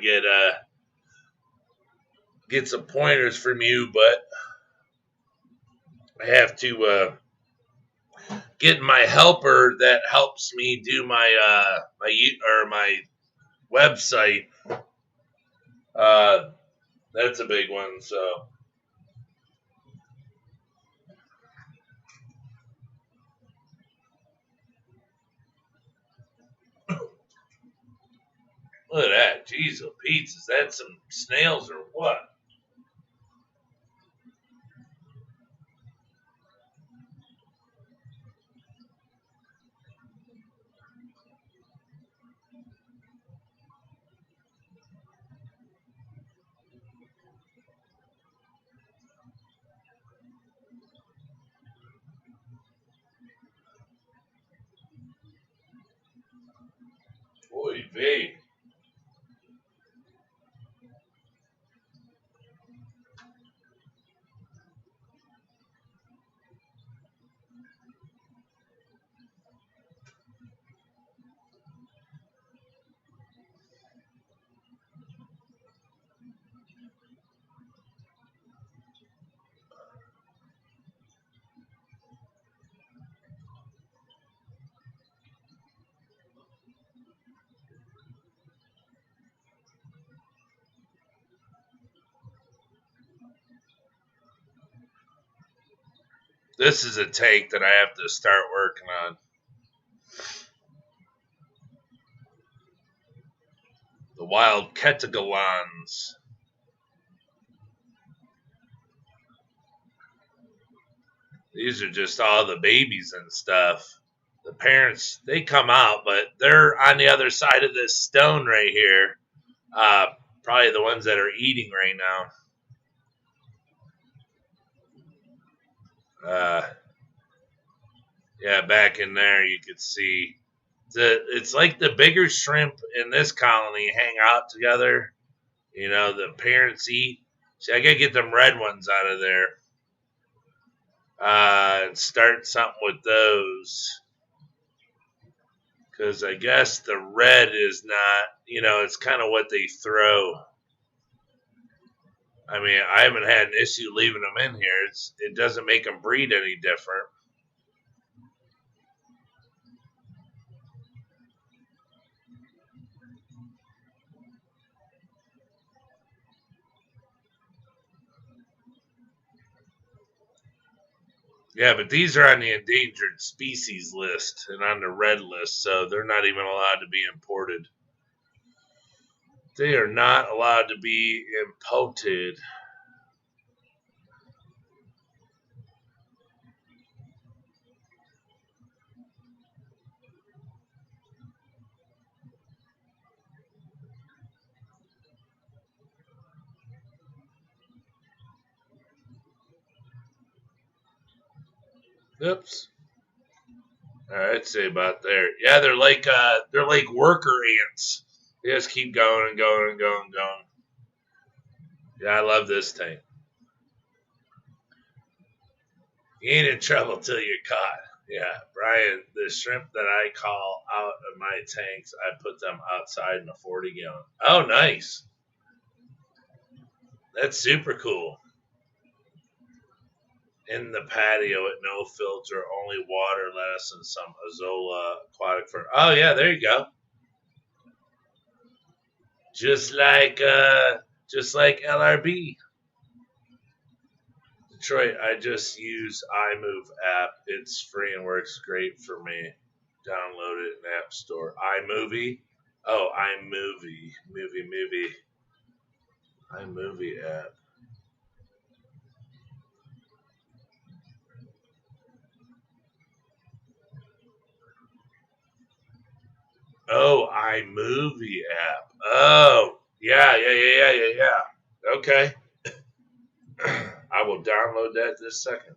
get some pointers from you, but I have to get my helper that helps me do my my website. That's a big one. So look at that. Jeez, oh, Pete, is that some snails or what? Boy, babe. This is a tank that I have to start working on. The wild Ketagalons. These are just all the babies and stuff. The parents, they come out, but they're on the other side of this stone right here. Probably the ones that are eating right now. Yeah, back in there you could see. It's like the bigger shrimp in this colony hang out together. You know, the parents eat. See, I gotta get them red ones out of there. And start something with those. Because I guess the red is not, you know, it's kind of what they throw. I mean, I haven't had an issue leaving them in here. It doesn't make them breed any different. Yeah, but these are on the endangered species list and on the red list, so they're not even allowed to be imported. They are not allowed to be imported. Oops. I'd say about there. Yeah, they're like worker ants. They just keep going and going and going and going. Yeah, I love this tank. You ain't in trouble till you're caught. Yeah, Brian, the shrimp that I call out of my tanks, I put them outside in a 40 gallon. Oh, nice. That's super cool. In the patio at no filter, only water, lettuce, and some Azolla aquatic fern. Oh, yeah, there you go. Just like LRB. Detroit, I just use iMove app. It's free and works great for me. Download it in App Store. iMovie. Oh, iMovie. Movie. iMovie app. Oh, iMovie app. Oh, yeah. Okay. I will download that this second.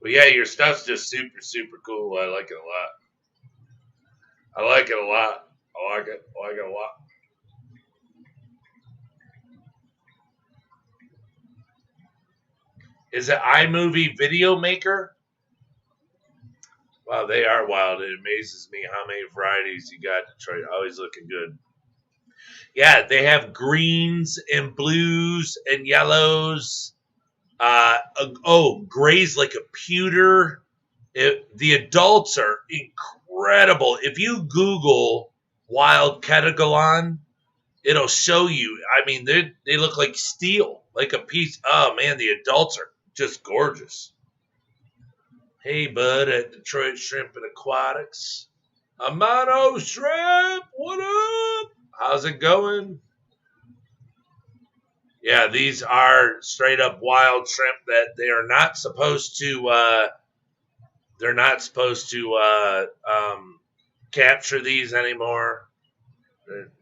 But yeah, your stuff's just super cool. I like it a lot. I like it a lot. I like it a lot. Is it iMovie Video Maker? Wow, they are wild. It amazes me how many varieties you got, Detroit. Always looking good. Yeah, they have greens and blues and yellows. Grays like a pewter. The adults are incredible. If you Google wild Ketagalon, it'll show you. I mean, they look like steel, like a piece. Oh man, the adults are just gorgeous. Hey, bud, at Detroit Shrimp and Aquatics. Amano Shrimp, what up? How's it going? Yeah, these are straight up wild shrimp that they are not supposed to. They're not supposed to capture these anymore.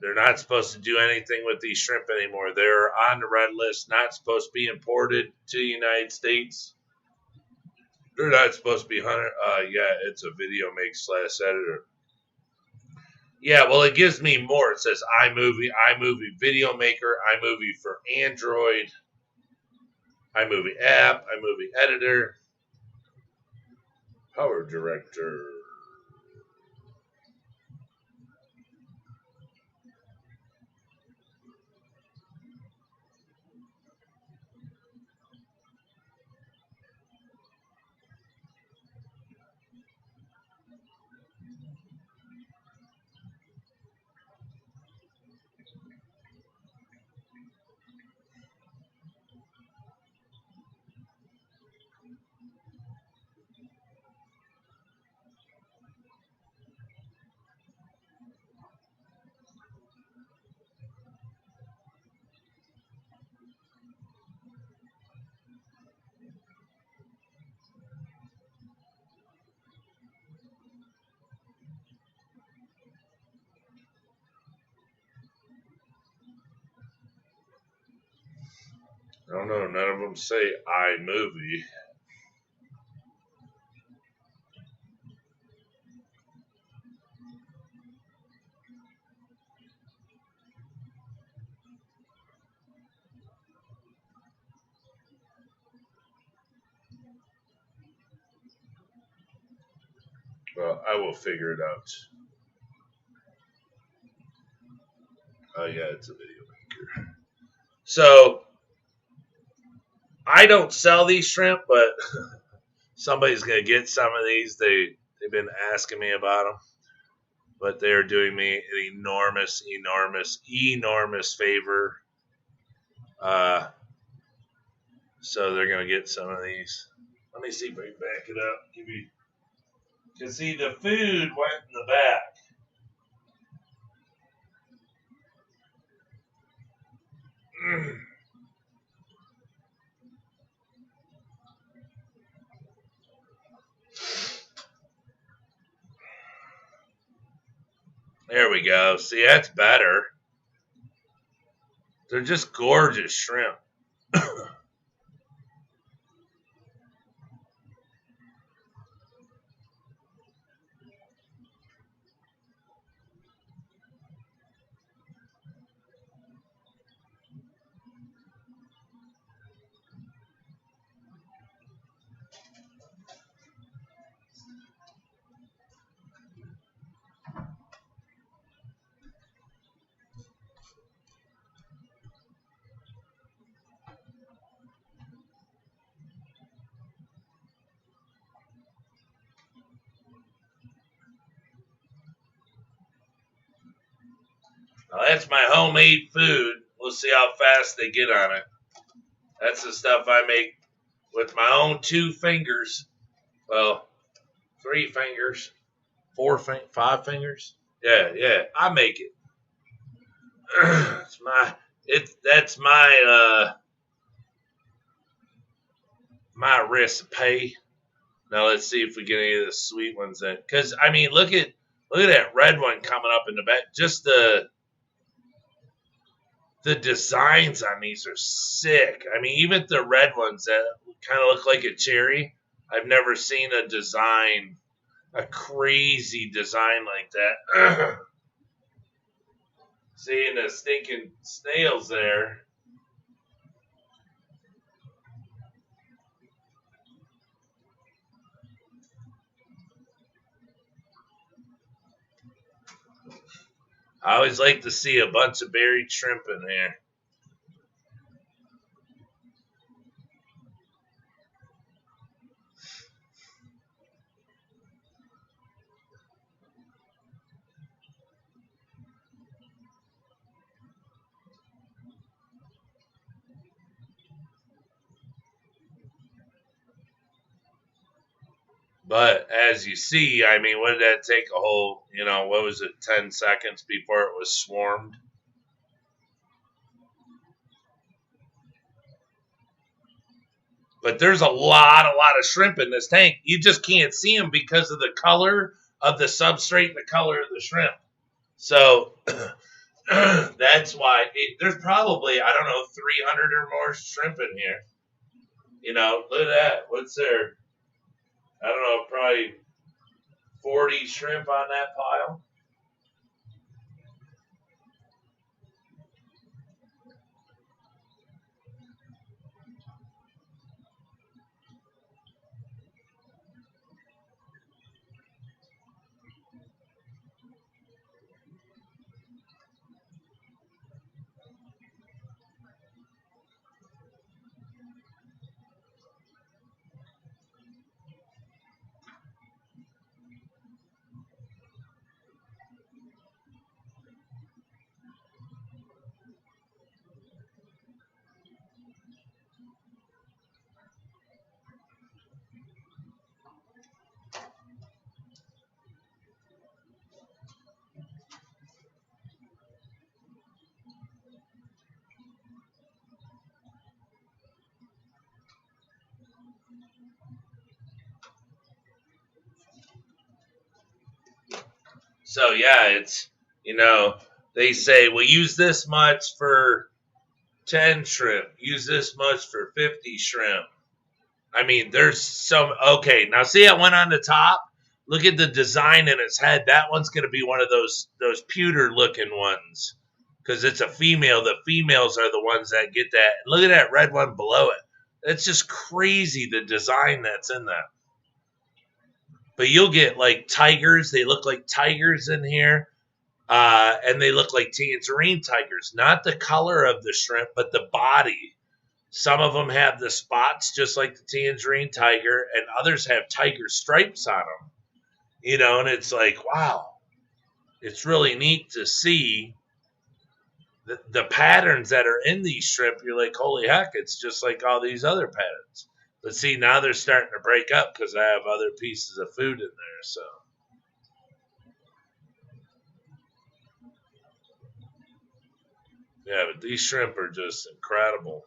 They're not supposed to do anything with these shrimp anymore. They're on the red list, not supposed to be imported to the United States. They're not supposed to be hunted. Yeah, it's a video make / editor. Yeah, well, it gives me more. It says iMovie Video Maker, iMovie for Android, iMovie app, iMovie editor, Power Director. I don't know. None of them say iMovie. Well, I will figure it out. Oh, yeah, it's a video maker. So, I don't sell these shrimp, but somebody's going to get some of these. They've been asking me about them. But they're doing me an enormous, enormous, enormous favor. So they're going to get some of these. Let me see if I can back it up. You can see the food went in the back. There we go. See, that's better. They're just gorgeous shrimp. Now, that's my homemade food. We'll see how fast they get on it. That's the stuff I make with my own 2 fingers. Well, 3 fingers. 5 fingers. Yeah. I make it. That's my my recipe. Now let's see if we get any of the sweet ones in. Because I mean, look at that red one coming up in the back. Just the designs on these are sick. I mean, even the red ones that kind of look like a cherry. I've never seen a crazy design like that. Seeing the stinking snails there. I always like to see a bunch of buried shrimp in there. But as you see, I mean, what did that take a whole, what was it, 10 seconds before it was swarmed? But there's a lot of shrimp in this tank. You just can't see them because of the color of the substrate and the color of the shrimp. So that's why there's probably, I don't know, 300 or more shrimp in here. Look at that. What's there? I don't know, probably 40 shrimp on that pile. So yeah, it's, they say, we'll use this much for 10 shrimp. Use this much for 50 shrimp. I mean, there's some. Okay, now see, I went on the top. Look at the design in its head. That one's going to be one of those pewter looking ones because it's a female. The females are the ones that get that. Look at that red one below it. It's just crazy, the design that's in that. But you'll get like tigers. They look like tigers in here. And they look like tangerine tigers. Not the color of the shrimp, but the body. Some of them have the spots just like the tangerine tiger, and others have tiger stripes on them. You know, and it's like, wow. It's really neat to see the patterns that are in these shrimp. You're like, holy heck, it's just like all these other patterns. But see, now they're starting to break up because I have other pieces of food in there, so. Yeah, but these shrimp are just incredible.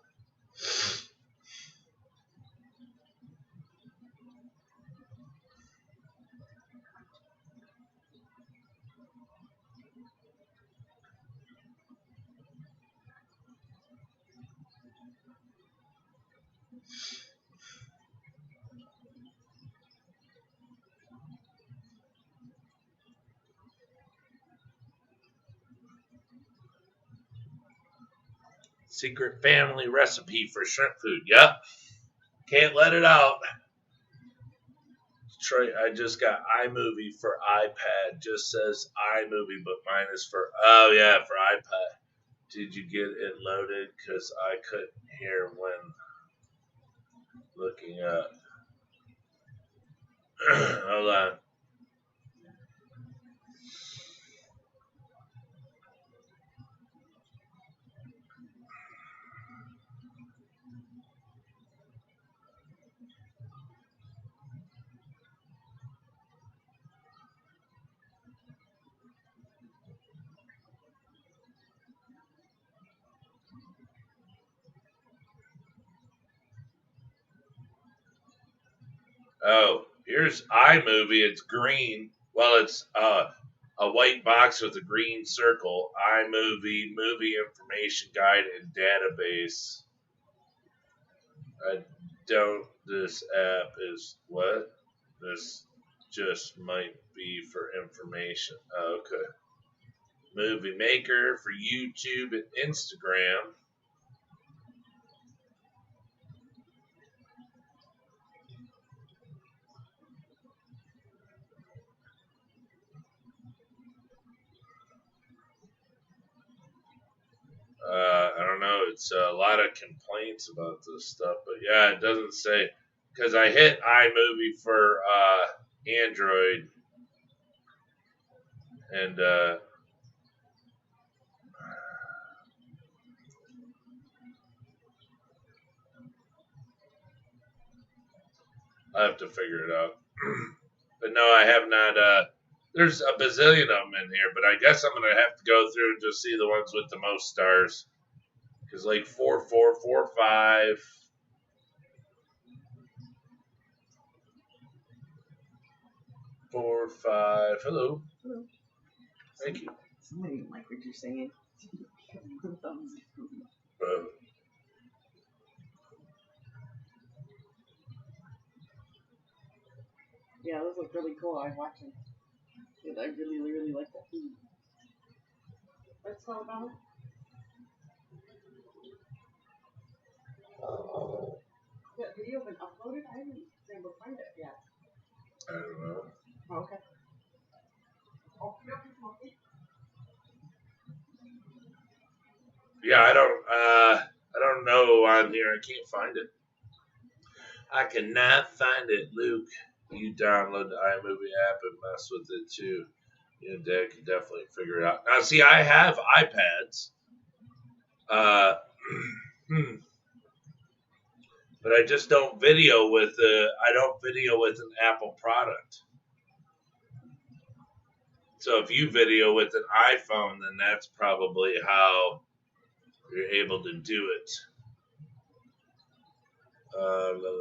Secret family recipe for shrimp food. Yep. Can't let it out. Troy, I just got iMovie for iPad. Just says iMovie, but mine is for, oh yeah, for iPad. Did you get it loaded? Because I couldn't hear when looking up. Hold on. Oh, here's iMovie. It's green. Well, it's a white box with a green circle. iMovie, movie information guide and database. I don't. This app is what? This just might be for information. Oh, okay. Movie Maker for YouTube and Instagram. I don't know. It's a lot of complaints about this stuff, but yeah, it doesn't say because I hit iMovie for Android, and I have to figure it out. But no, I have not. There's a bazillion of them in here, but I guess I'm gonna have to go through and just see the ones with the most stars. Because like 4, 4, 4, 5. 4, 5. Hello. Hello. Thank you. Somebody didn't like what you're saying. Yeah, those look really cool. I watch them. I really, really like that food. What's all about it? That video been uploaded? I haven't been able to find it yet. I don't know. Oh, okay. Yeah, I don't know on here. I can't find it. I cannot find it, Luke. You download the iMovie app and mess with it too. You and Dad can definitely figure it out. Now, see, I have iPads. But I just don't video with I don't video with an Apple product. So if you video with an iPhone, then that's probably how you're able to do it. Blah, blah, blah, blah.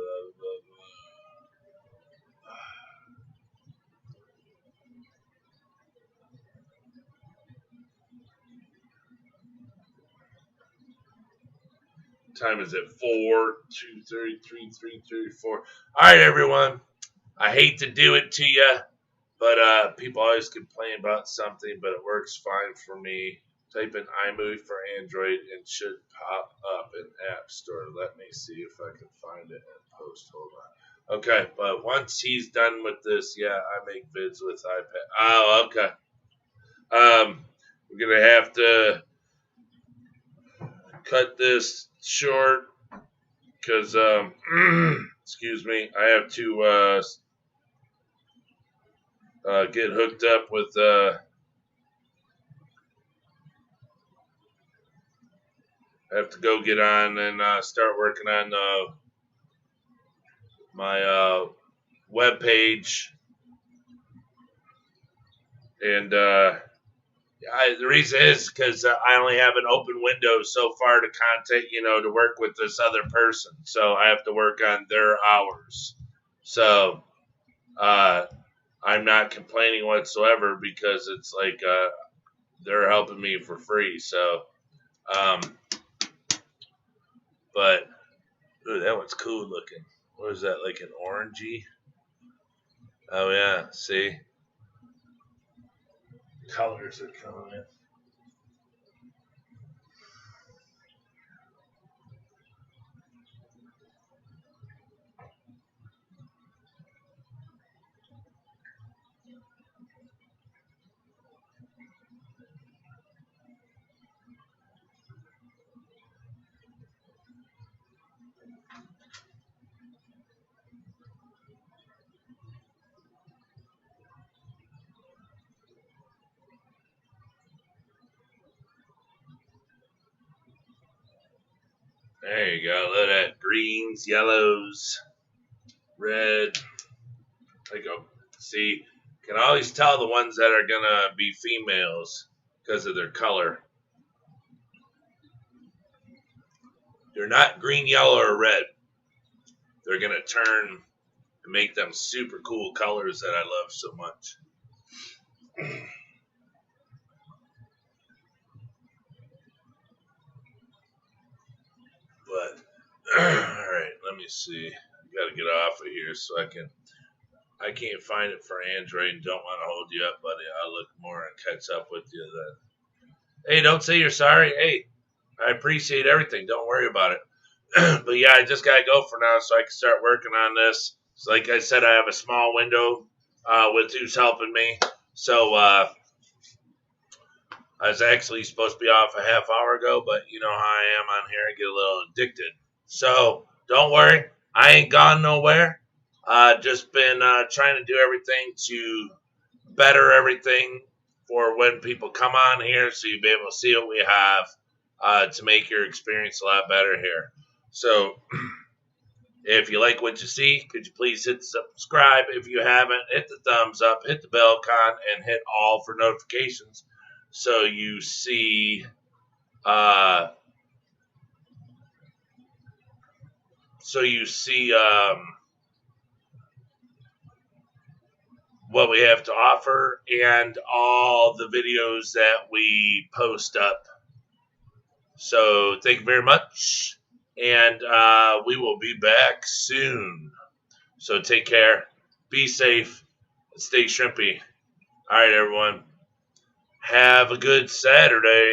time is it? 4, 2, 3, 3, 3, 3, 4. All right, everyone. I hate to do it to you, but people always complain about something, but it works fine for me. Type in iMovie for Android and should pop up in App Store. Let me see if I can find it and post. Hold on. Okay, but once he's done with this, yeah, I make vids with iPad. Oh, okay. We're gonna have to cut this short because excuse me, I have to get hooked up with I have to go get on and start working on my web page, and the reason is because I only have an open window so far to contact, to work with this other person. So I have to work on their hours. So I'm not complaining whatsoever because it's like they're helping me for free. So, but ooh, that one's cool looking. What is that, like an orangey? Oh yeah, see? Colors are coming in. There you go. Look at that. Greens, yellows, red. There you go. See, you can always tell the ones that are going to be females because of their color. They're not green, yellow, or red. They're going to turn and make them super cool colors that I love so much. But, alright, let me see. I got to get off of here so I can't find it for Android and don't want to hold you up, buddy. I'll look more and catch up with you then. Hey, don't say you're sorry. Hey, I appreciate everything. Don't worry about it. But yeah, I just got to go for now so I can start working on this. So like I said, I have a small window with who's helping me. So I was actually supposed to be off a half hour ago, but you know how I am on here. I get a little addicted. So don't worry. I ain't gone nowhere. Just been trying to do everything to better everything for when people come on here so you'll be able to see what we have to make your experience a lot better here. So if you like what you see, could you please hit subscribe? If you haven't, hit the thumbs up, hit the bell icon, and hit all for notifications so you see what we have to offer and all the videos that we post up. So thank you very much, and we will be back soon. So take care, be safe, and stay shrimpy. All right, everyone. Have a good Saturday.